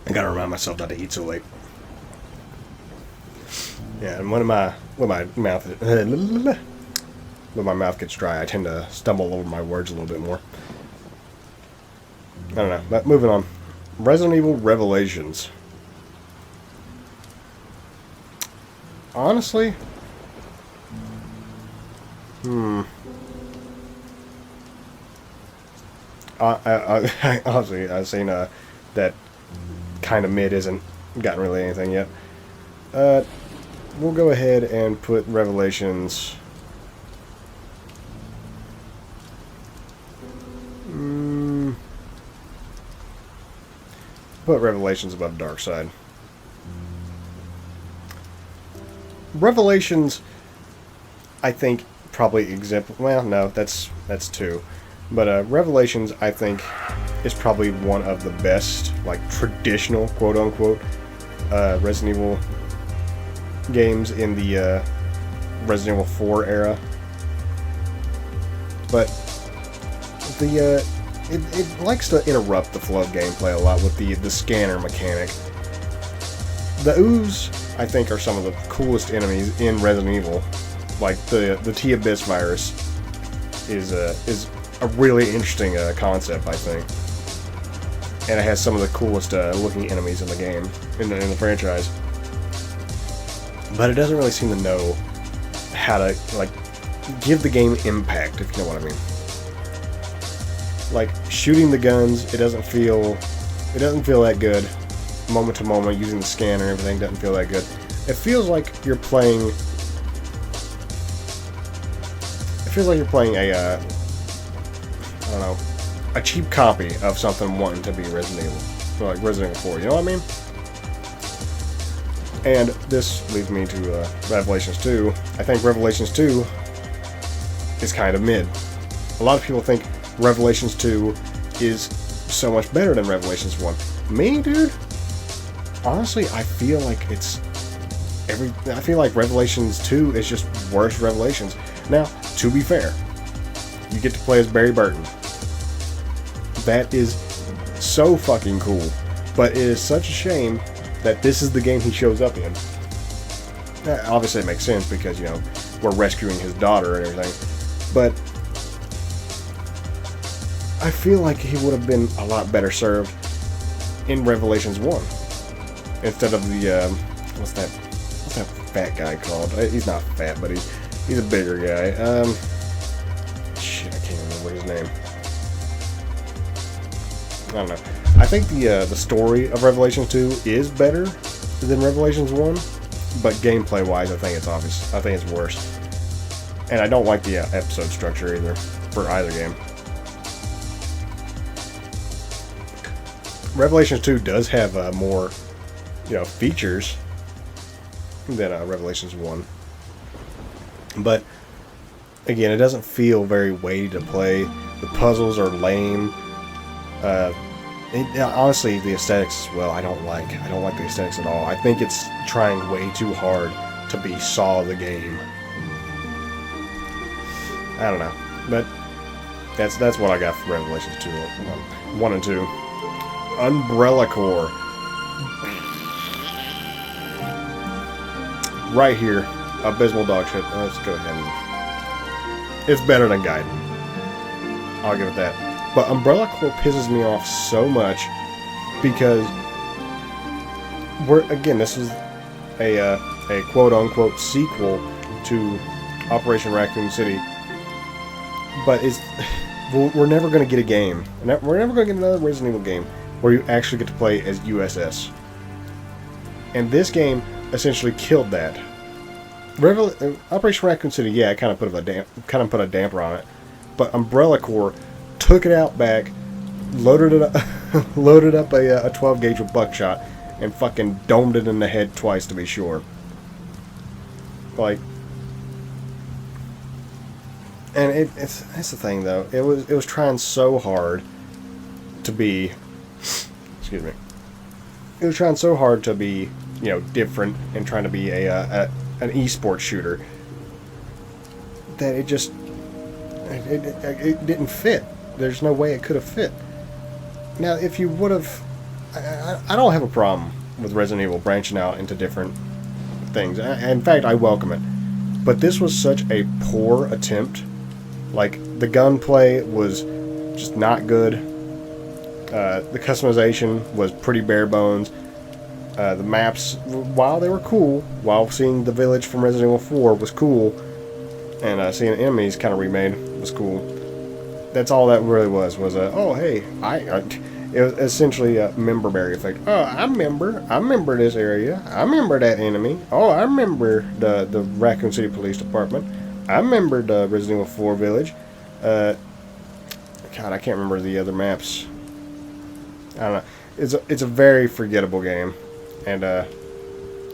I gotta remind myself not to eat so late. Yeah, and when my mouth gets dry, I tend to stumble over my words a little bit more. I don't know, but moving on. Resident Evil Revelations. Honestly, honestly, I've seen that kind of mid isn't gotten really anything yet. We'll go ahead and put Revelations. Put Revelations above Dark Side. Revelations, I think, probably well, no, that's two. But Revelations, I think, is probably one of the best, like, traditional, quote-unquote, Resident Evil games in the Resident Evil 4 era. But it likes to interrupt the flow of gameplay a lot with the scanner mechanic. The Ooze, I think, are some of the coolest enemies in Resident Evil. Like the T-Abyss virus is a really interesting concept, I think, and it has some of the coolest looking enemies in the game, in the franchise. But it doesn't really seem to know how to, like, give the game impact, if you know what I mean. Like, shooting the guns, it doesn't feel that good. Moment to moment, using the scanner and everything doesn't feel that good. It feels like you're playing a I don't know, a cheap copy of something wanting to be Resident Evil, so like Resident Evil 4. You know what I mean? And this leads me to Revelations 2. I think Revelations 2 is kind of mid. A lot of people think Revelations 2 is so much better than Revelations 1. Me, dude? Honestly, I feel like I feel like Revelations 2 is just worse Revelations. Now, to be fair, you get to play as Barry Burton. That is so fucking cool. But it is such a shame that this is the game he shows up in. Obviously, it makes sense because, you know, we're rescuing his daughter and everything. But I feel like he would have been a lot better served in Revelations 1. Instead of the, what's that fat guy called? He's not fat, but he's a bigger guy. Shit, I can't remember his name. I don't know. I think the story of Revelations 2 is better than Revelations 1, but gameplay-wise, I think it's obvious. I think it's worse. And I don't like the episode structure either, for either game. Revelations 2 does have more, features than Revelations 1. But, again, it doesn't feel very weighty to play. The puzzles are lame. Honestly, the aesthetics, well, I don't like the aesthetics at all. I think it's trying way too hard to be Saw the game. I don't know. But that's what I got for Revelations 2, 1 and 2. Umbrella Corps. Right here. Abysmal dog shit. Let's go ahead and... It's better than Gaiden. I'll give it that. But Umbrella Corps pisses me off so much because this is a quote-unquote sequel to Operation Raccoon City. But we're never going to get a game. We're never going to get another Resident Evil game where you actually get to play as USS. And this game essentially killed that. Operation Raccoon City, yeah, it kind of put a damper on it. But Umbrella Corps took it out back, loaded up a 12 gauge with buckshot, and fucking domed it in the head twice to be sure. Like, and that's the thing though. It was trying so hard to be, excuse me, it was trying so hard to be, different and trying to be an esports shooter that it didn't fit. There's no way it could have fit. Now, if you would have, I don't have a problem with Resident Evil branching out into different things. In fact, I welcome it. But this was such a poor attempt. Like, the gunplay was just not good. The customization was pretty bare bones. The maps, while they were cool, while seeing the village from Resident Evil 4 was cool, and seeing enemies kind of remade was cool. That's all that really was oh hey, it was essentially a member berry effect. Oh, I remember this area. I remember that enemy. Oh, I remember the Raccoon City Police Department. I remember the Resident Evil 4 village. God, I can't remember the other maps. I don't know. It's a very forgettable game, and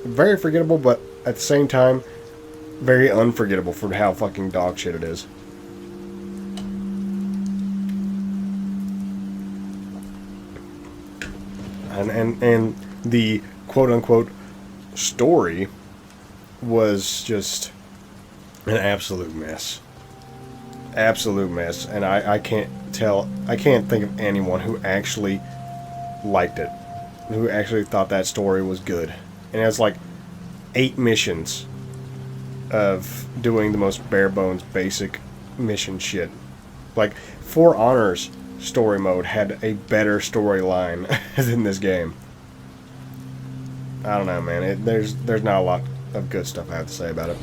very forgettable, but at the same time, very unforgettable for how fucking dog shit it is. And the quote unquote story was just an absolute mess. Absolute mess. And I can't think of anyone who actually liked it, who actually thought that story was good. And it was like 8 missions of doing the most bare bones basic mission shit. Like, For Honor's story mode had a better storyline than this game. I don't know, man. There's not a lot of good stuff I have to say about it.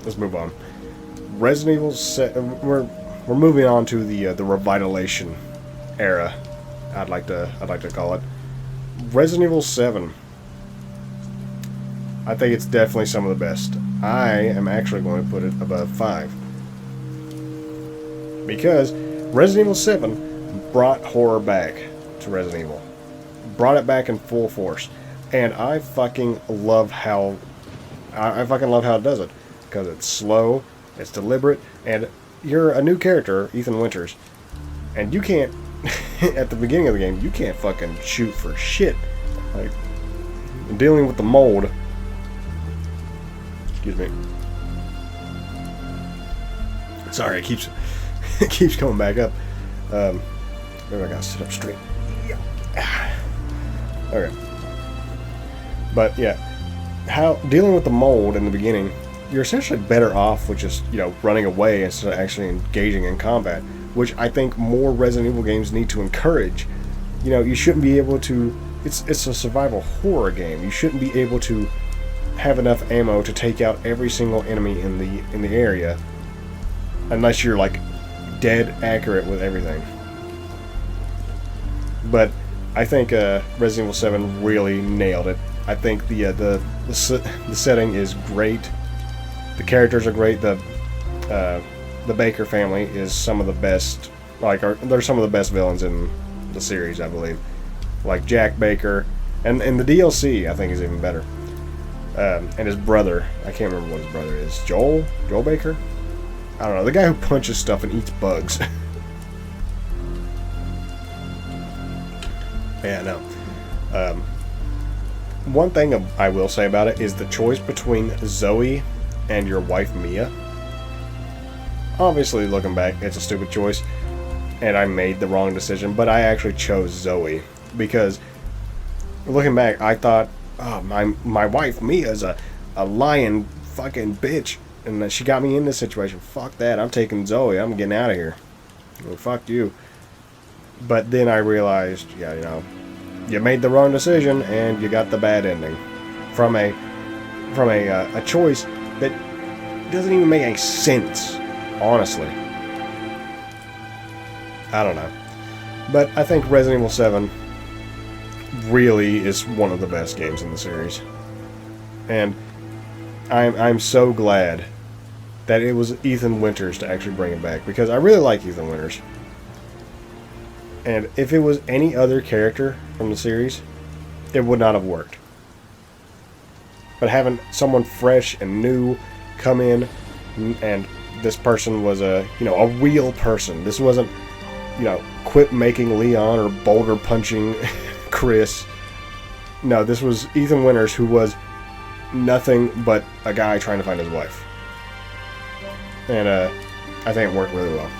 Let's move on. Resident Evil. We're moving on to the revitalization era. I'd like to call it. Resident Evil 7. I think it's definitely some of the best. I am actually going to put it above 5. Because Resident Evil 7 brought horror back to Resident Evil. Brought it back in full force. And I fucking love how it does it. Because it's slow, it's deliberate, and you're a new character, Ethan Winters, and you can't at the beginning of the game, you can't fucking shoot for shit. Like, dealing with the mold. Excuse me. Sorry, it keeps coming back up. Maybe I gotta sit up straight. Yeah. Okay. But yeah, how dealing with the mold in the beginning, you're essentially better off with just, running away instead of actually engaging in combat, which I think more Resident Evil games need to encourage. You shouldn't be able to. It's a survival horror game. You shouldn't be able to have enough ammo to take out every single enemy in the area, unless you're like dead accurate with everything. But I think Resident Evil 7 really nailed it. I think the setting is great. The characters are great. The Baker family is some of the best. They're some of the best villains in the series, I believe. Like Jack Baker, and the DLC I think is even better. And his brother, I can't remember what his brother is. Joel Baker. I don't know. The guy who punches stuff and eats bugs. Yeah, no. One thing I will say about it is the choice between Zoe and your wife Mia. Obviously, looking back, it's a stupid choice, and I made the wrong decision, but I actually chose Zoe, because looking back, I thought, oh, my wife Mia's a lying fucking bitch, and she got me in this situation. Fuck that, I'm taking Zoe, I'm getting out of here. Well, fuck you. But then I realized, you made the wrong decision, and you got the bad ending. From a choice that doesn't even make any sense, honestly. I don't know. But I think Resident Evil 7 really is one of the best games in the series. And I'm so glad that it was Ethan Winters to actually bring it back, because I really like Ethan Winters. And if it was any other character from the series, it would not have worked. But having someone fresh and new come in, and this person was a real person. This wasn't, quit making Leon or boulder punching Chris. No, this was Ethan Winters, who was nothing but a guy trying to find his wife. And I think it worked really well.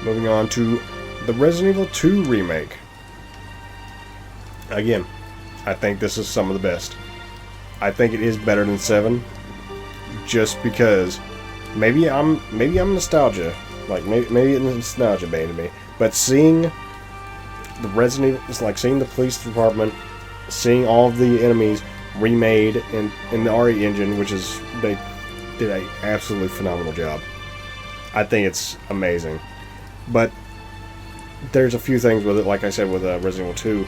Moving on to the Resident Evil 2 remake. Again, I think this is some of the best. I think it is better than 7, just because maybe I'm nostalgia, like maybe it's nostalgia baited me. But seeing the Resident Evil, it's like seeing the police department, seeing all of the enemies remade in the RE engine, which is, they did an absolutely phenomenal job. I think it's amazing. But there's a few things with it, like I said with Resident Evil 2.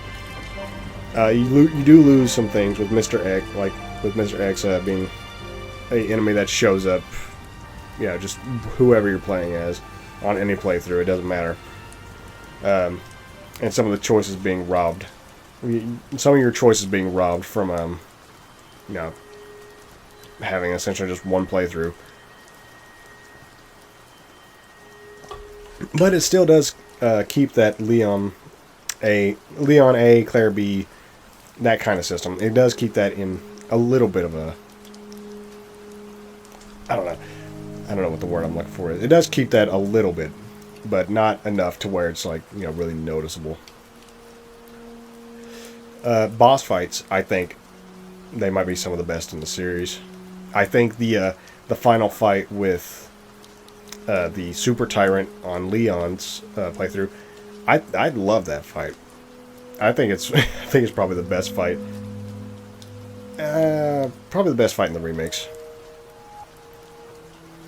You do lose some things with Mr. X, like with Mr. X being an enemy that shows up, just whoever you're playing as on any playthrough, it doesn't matter. And some of the choices being robbed. Some of your choices being robbed from, having essentially just one playthrough. But it still does keep that Leon A, Claire B, that kind of system. It does keep that in a little bit of a... I don't know what the word I'm looking for is. It does keep that a little bit, but not enough to where it's like, really noticeable. Boss fights, I think they might be some of the best in the series. I think the final fight with the Super Tyrant on Leon's playthrough, I love that fight. I think it's probably the best fight. Probably the best fight in the remakes.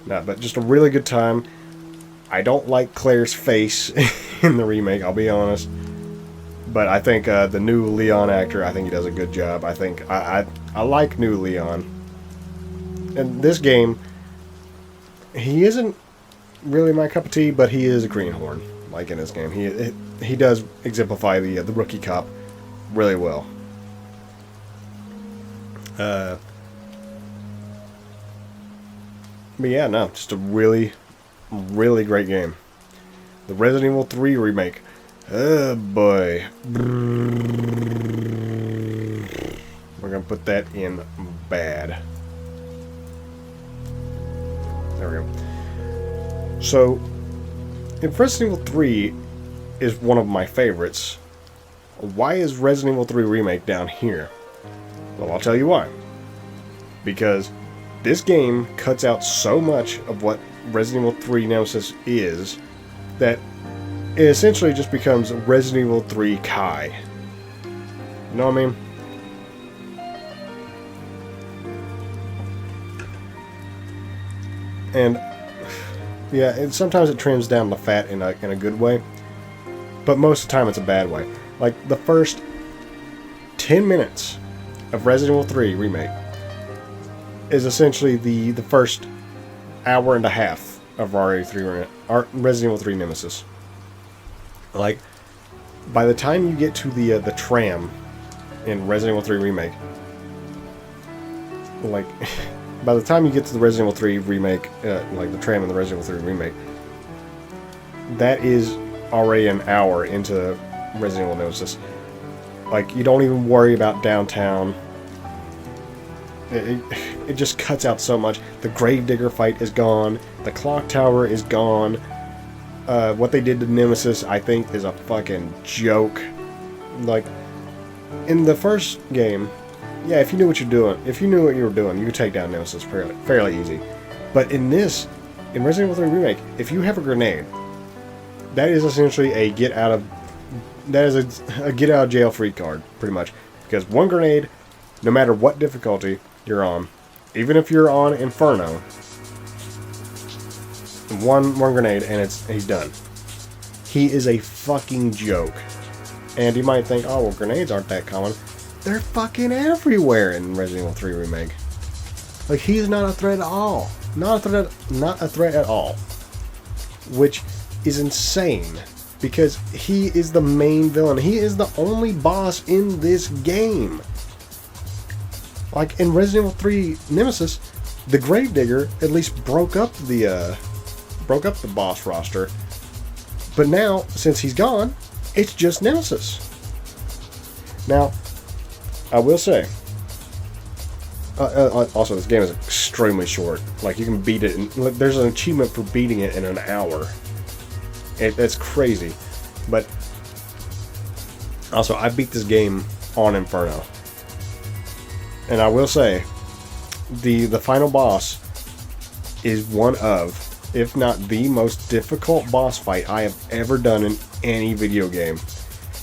No, but just a really good time. I don't like Claire's face in the remake, I'll be honest. But I think the new Leon actor, I think he does a good job. I think I like new Leon. And this game, he isn't really my cup of tea, but he is a greenhorn. Like in this game, he does exemplify the rookie cop really well. But yeah, no, just a really, really great game. The Resident Evil 3 remake. Oh boy. We're gonna put that in bad. There we go. So, if Resident Evil 3 is one of my favorites, why is Resident Evil 3 Remake down here? Well, I'll tell you why. Because this game cuts out so much of what Resident Evil 3 Nemesis is that it essentially just becomes Resident Evil 3 Kai. You know what I mean? And yeah, and sometimes it trims down the fat in a good way, but most of the time it's a bad way. Like the first 10 minutes of Resident Evil 3 Remake is essentially the first hour and a half of Resident Evil 3 Nemesis. Like, by the time you get to the tram in Resident Evil 3 Remake, like, by the time you get to the Resident Evil 3 Remake, like the tram in the Resident Evil 3 Remake, that is already an hour into Resident Evil Nemesis. Like, you don't even worry about downtown. It just cuts out so much. The Gravedigger fight is gone. The clock tower is gone. What they did to Nemesis, I think, is a fucking joke. Like, in the first game, yeah, if you knew what you were doing, you could take down Nemesis fairly easy. But in Resident Evil 3 Remake, if you have a grenade, that is essentially a get out of jail free card, pretty much. Because one grenade, no matter what difficulty you're on, even if you're on Inferno, one grenade and he's done. He is a fucking joke. And you might think, oh well, grenades aren't that common. They're fucking everywhere in Resident Evil 3 Remake. Like, he's not a threat at all. Not a threat at all. Which is insane. Because he is the main villain. He is the only boss in this game. Like, in Resident Evil 3 Nemesis, the Gravedigger at least broke up the boss roster. But now, since he's gone, it's just Nemesis. Now, I will say, also, this game is extremely short. Like, you can beat it, there's an achievement for beating it in an hour. That's crazy. But, also, I beat this game on Inferno. And I will say, the final boss is one of, if not the most difficult boss fight I have ever done in any video game.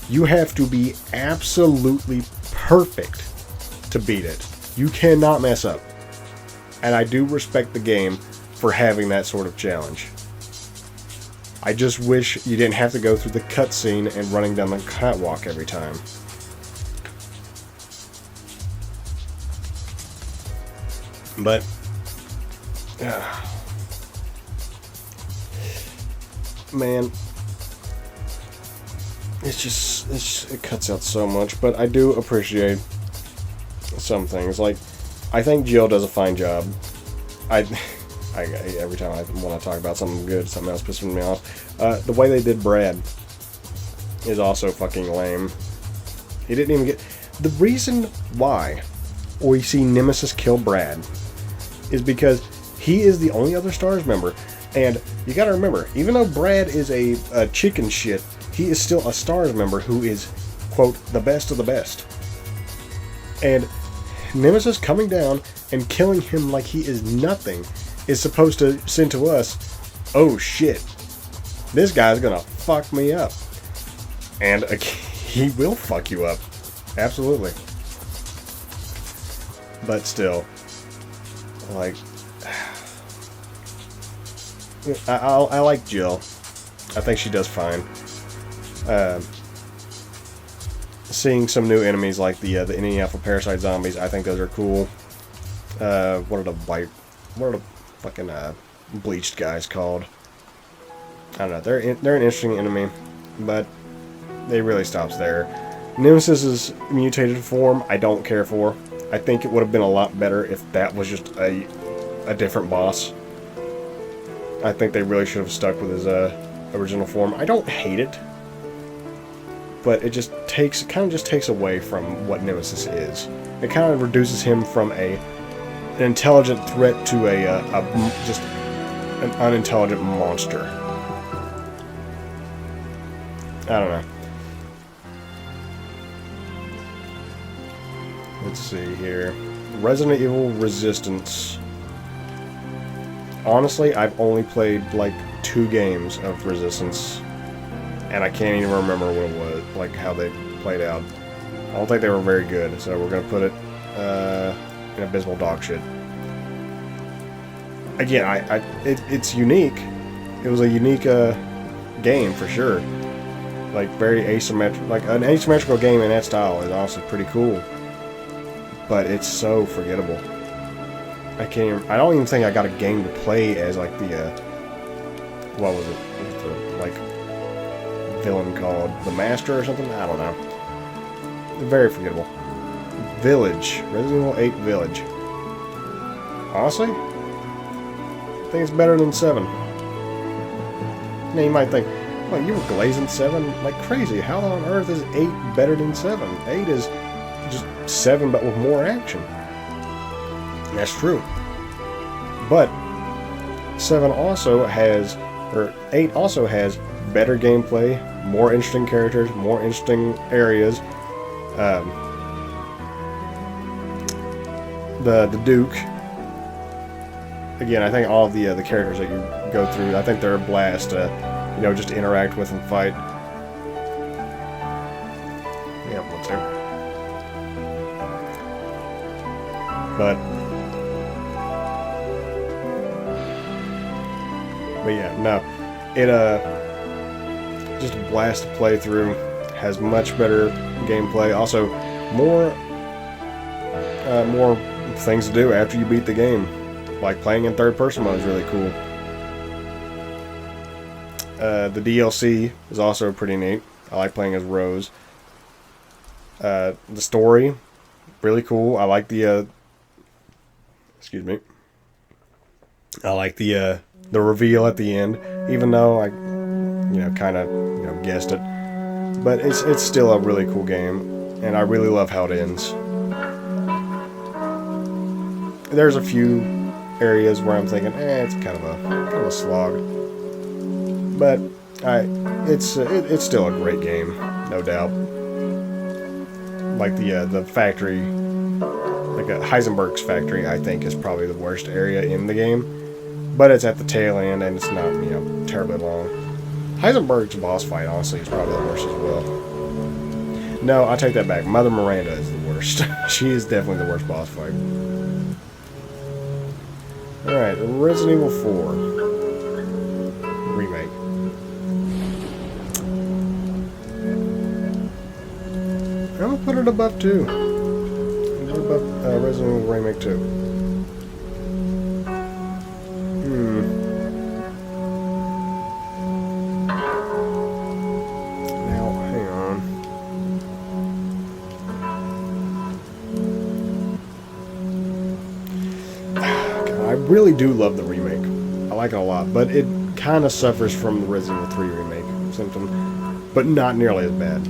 You have to be absolutely perfect to beat it. You cannot mess up. And I do respect the game for having that sort of challenge. I just wish you didn't have to go through the cutscene and running down the catwalk every time. But man, it cuts out so much. But I do appreciate some things. Like, I think Jill does a fine job. Every time when I talk about something good, something else pisses me off. The way they did Brad is also fucking lame. He didn't even get... The reason why we see Nemesis kill Brad is because he is the only other STARS member. And you gotta remember, even though Brad is a chicken shit, he is still a STARS member who is, quote, the best of the best. And Nemesis coming down and killing him like he is nothing is supposed to send to us, oh shit, this guy's gonna fuck me up. And he will fuck you up. Absolutely. But still, like, I like Jill. I think she does fine. Seeing some new enemies like the Indian Alpha Parasite zombies, I think those are cool. What are the fucking bleached guys called? I don't know. They're an interesting enemy, but they really stops there. Nemesis's mutated form, I don't care for. I think it would have been a lot better if that was just a different boss. I think they really should have stuck with his original form. I don't hate it, but it kind of just takes away from what Nemesis is. It kind of reduces him from an intelligent threat to just an unintelligent monster. I don't know. Let's see here. Resident Evil Resistance. Honestly, I've only played like 2 games of Resistance, and I can't even remember what it was, like how they played out. I don't think they were very good, so we're gonna put it in abysmal dog shit. Again, it's unique. It was a unique game for sure. Like very asymmetrical, like an asymmetrical game in that style is also pretty cool. But it's so forgettable. I don't even think I got a game to play as like the what was it? What was the like villain called? The Master or something? I don't know. Very forgettable. Village. Resident Evil 8 Village. Honestly, I think it's better than 7. Now you might think, well, you were glazing 7 like crazy. How on earth is 8 better than 7? 8 is just 7 but with more action. That's true. But 7 also has, or 8 also has better gameplay, more interesting characters, more interesting areas. The Duke. Again, I think all of the characters that you go through, I think they're a blast to, just interact with and fight. Yeah, what's there? But yeah, no. It just a blast to play through. Has much better gameplay. Also, more things to do after you beat the game. Like playing in third-person mode is really cool. The DLC is also pretty neat. I like playing as Rose. The story, really cool. I like the excuse me. I like the reveal at the end, even though I, kind of, guessed it. But it's still a really cool game, and I really love how it ends. there's a few areas where I'm thinking, it's kind of a slog. But it's still a great game, no doubt. Like the factory, like Heisenberg's factory, I think is probably the worst area in the game. But it's at the tail end, and it's not, terribly long. Heisenberg's boss fight, honestly, is probably the worst as well. No, I take that back. Mother Miranda is the worst. She is definitely the worst boss fight. Alright, Resident Evil 4 Remake. I'm gonna put it above 2. Above Resident Evil Remake 2. Now, hang on. I really do love the remake. I like it a lot, but it kind of suffers from the Resident Evil 3 remake symptom, but not nearly as bad.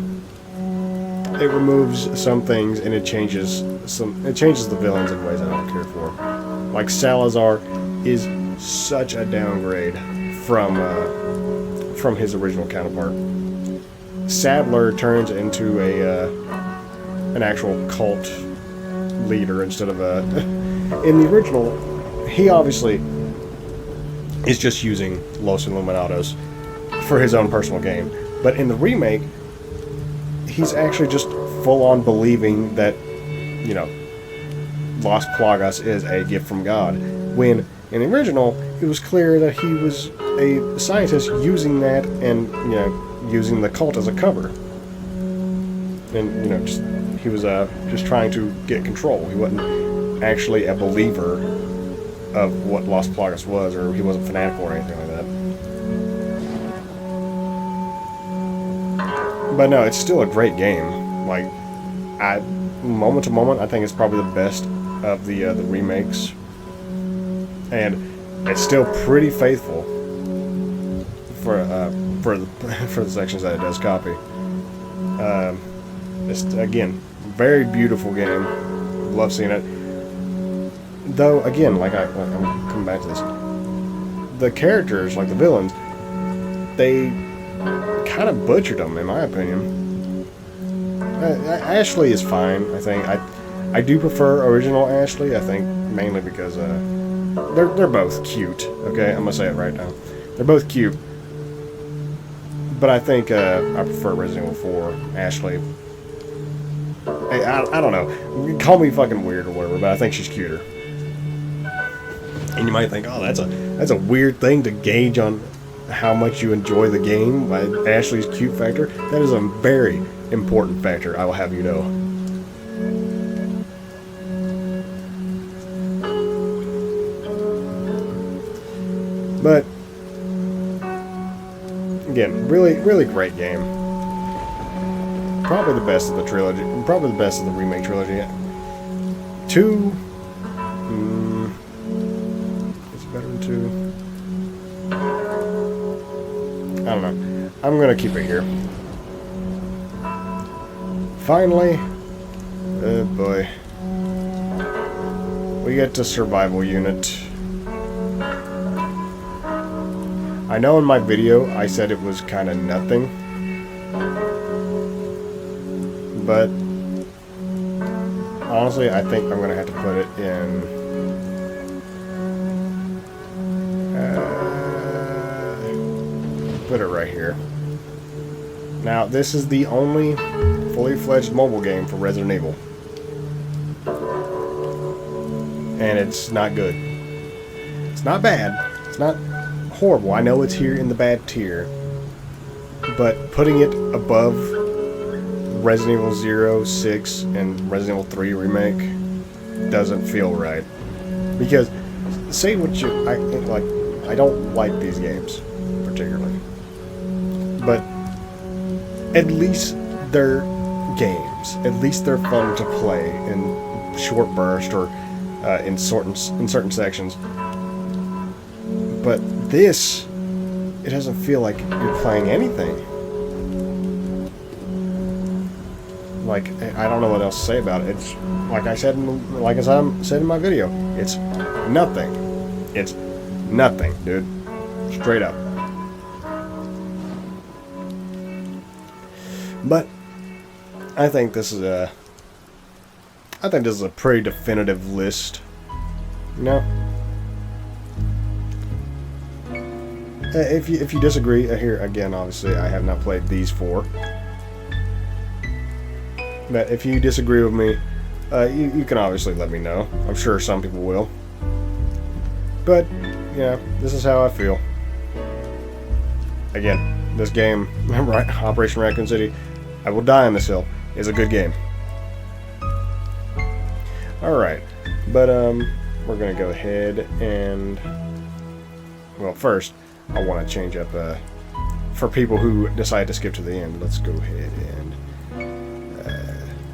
It removes some things and it changes the villains in ways I don't care for. Like Salazar is such a downgrade from his original counterpart. Sadler turns into an actual cult leader instead of a. In the original, he obviously is just using Los Illuminados for his own personal gain, but in the remake, he's actually just full on believing that, Las Plagas is a gift from God. When in the original, it was clear that he was a scientist using that and, using the cult as a cover. And, he was just trying to get control. He wasn't actually a believer of what Las Plagas was, or he wasn't fanatical or anything like that. But no, it's still a great game. Like, moment to moment, I think it's probably the best of the remakes, and it's still pretty faithful for the sections that it does copy. It's again very beautiful game. Love seeing it. Though again, I'm coming back to this. The characters, like the villains, they kind of butchered them, in my opinion. Ashley is fine, I think. I do prefer original Ashley, I think, mainly because they're both cute, okay? I'm gonna say it right now. They're both cute. But I think I prefer Resident Evil 4 Ashley. Hey, I don't know. Call me fucking weird or whatever, but I think she's cuter. And you might think, oh, that's a weird thing to gauge on how much you enjoy the game by Ashley's cute factor. That is a very important factor, I will have you know. But again, really, really great game. Probably the best of the trilogy. Probably the best of the remake trilogy. 2. Is it better than 2? I don't know. I'm gonna keep it here. Finally, oh boy, we get to survival unit. I know in my video I said it was kind of nothing, but honestly I think I'm going to have to put it in put it right here. Now this is the only fully fledged mobile game for Resident Evil, and it's not good. It's not bad. It's not horrible. I know it's here in the bad tier, but putting it above Resident Evil 0, 6, and Resident Evil 3 Remake doesn't feel right. Because, say what you... I don't like these games, particularly. But at least they're games. At least they're fun to play in short bursts or in certain sections. But this, it doesn't feel like you're playing anything. Like, I don't know what else to say about it. It's like I said, said in my video. It's nothing. It's nothing, dude. Straight up. But I think this is a pretty definitive list. You know? If you disagree, here again, obviously I have not played these 4. But if you disagree with me, you can obviously let me know. I'm sure some people will. But, yeah, this is how I feel. Again, this game, right, Operation Raccoon City, I Will Die on This Hill, is a good game. Alright, but we're going to go ahead and, well, first, I want to change up, for people who decide to skip to the end, let's go ahead and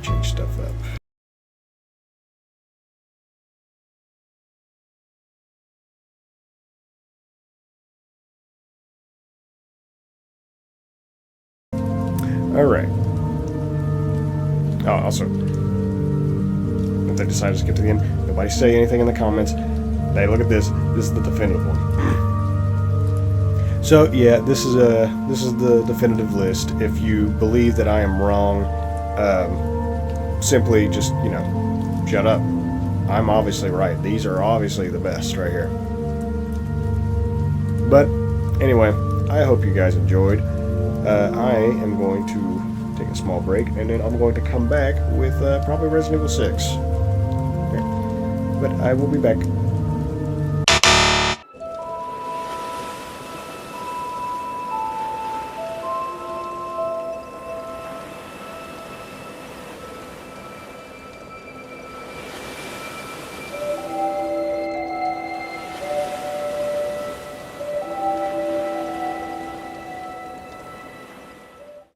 change stuff up. Alright. Oh, also, if they decide to skip to the end, nobody say anything in the comments. Hey, look at this. This is the definitive one. So, yeah, this is the definitive list. If you believe that I am wrong, simply just, you know, shut up. I'm obviously right. These are obviously the best right here. But, anyway, I hope you guys enjoyed. I am going to take a small break, and then I'm going to come back with probably Resident Evil 6. Okay. But I will be back.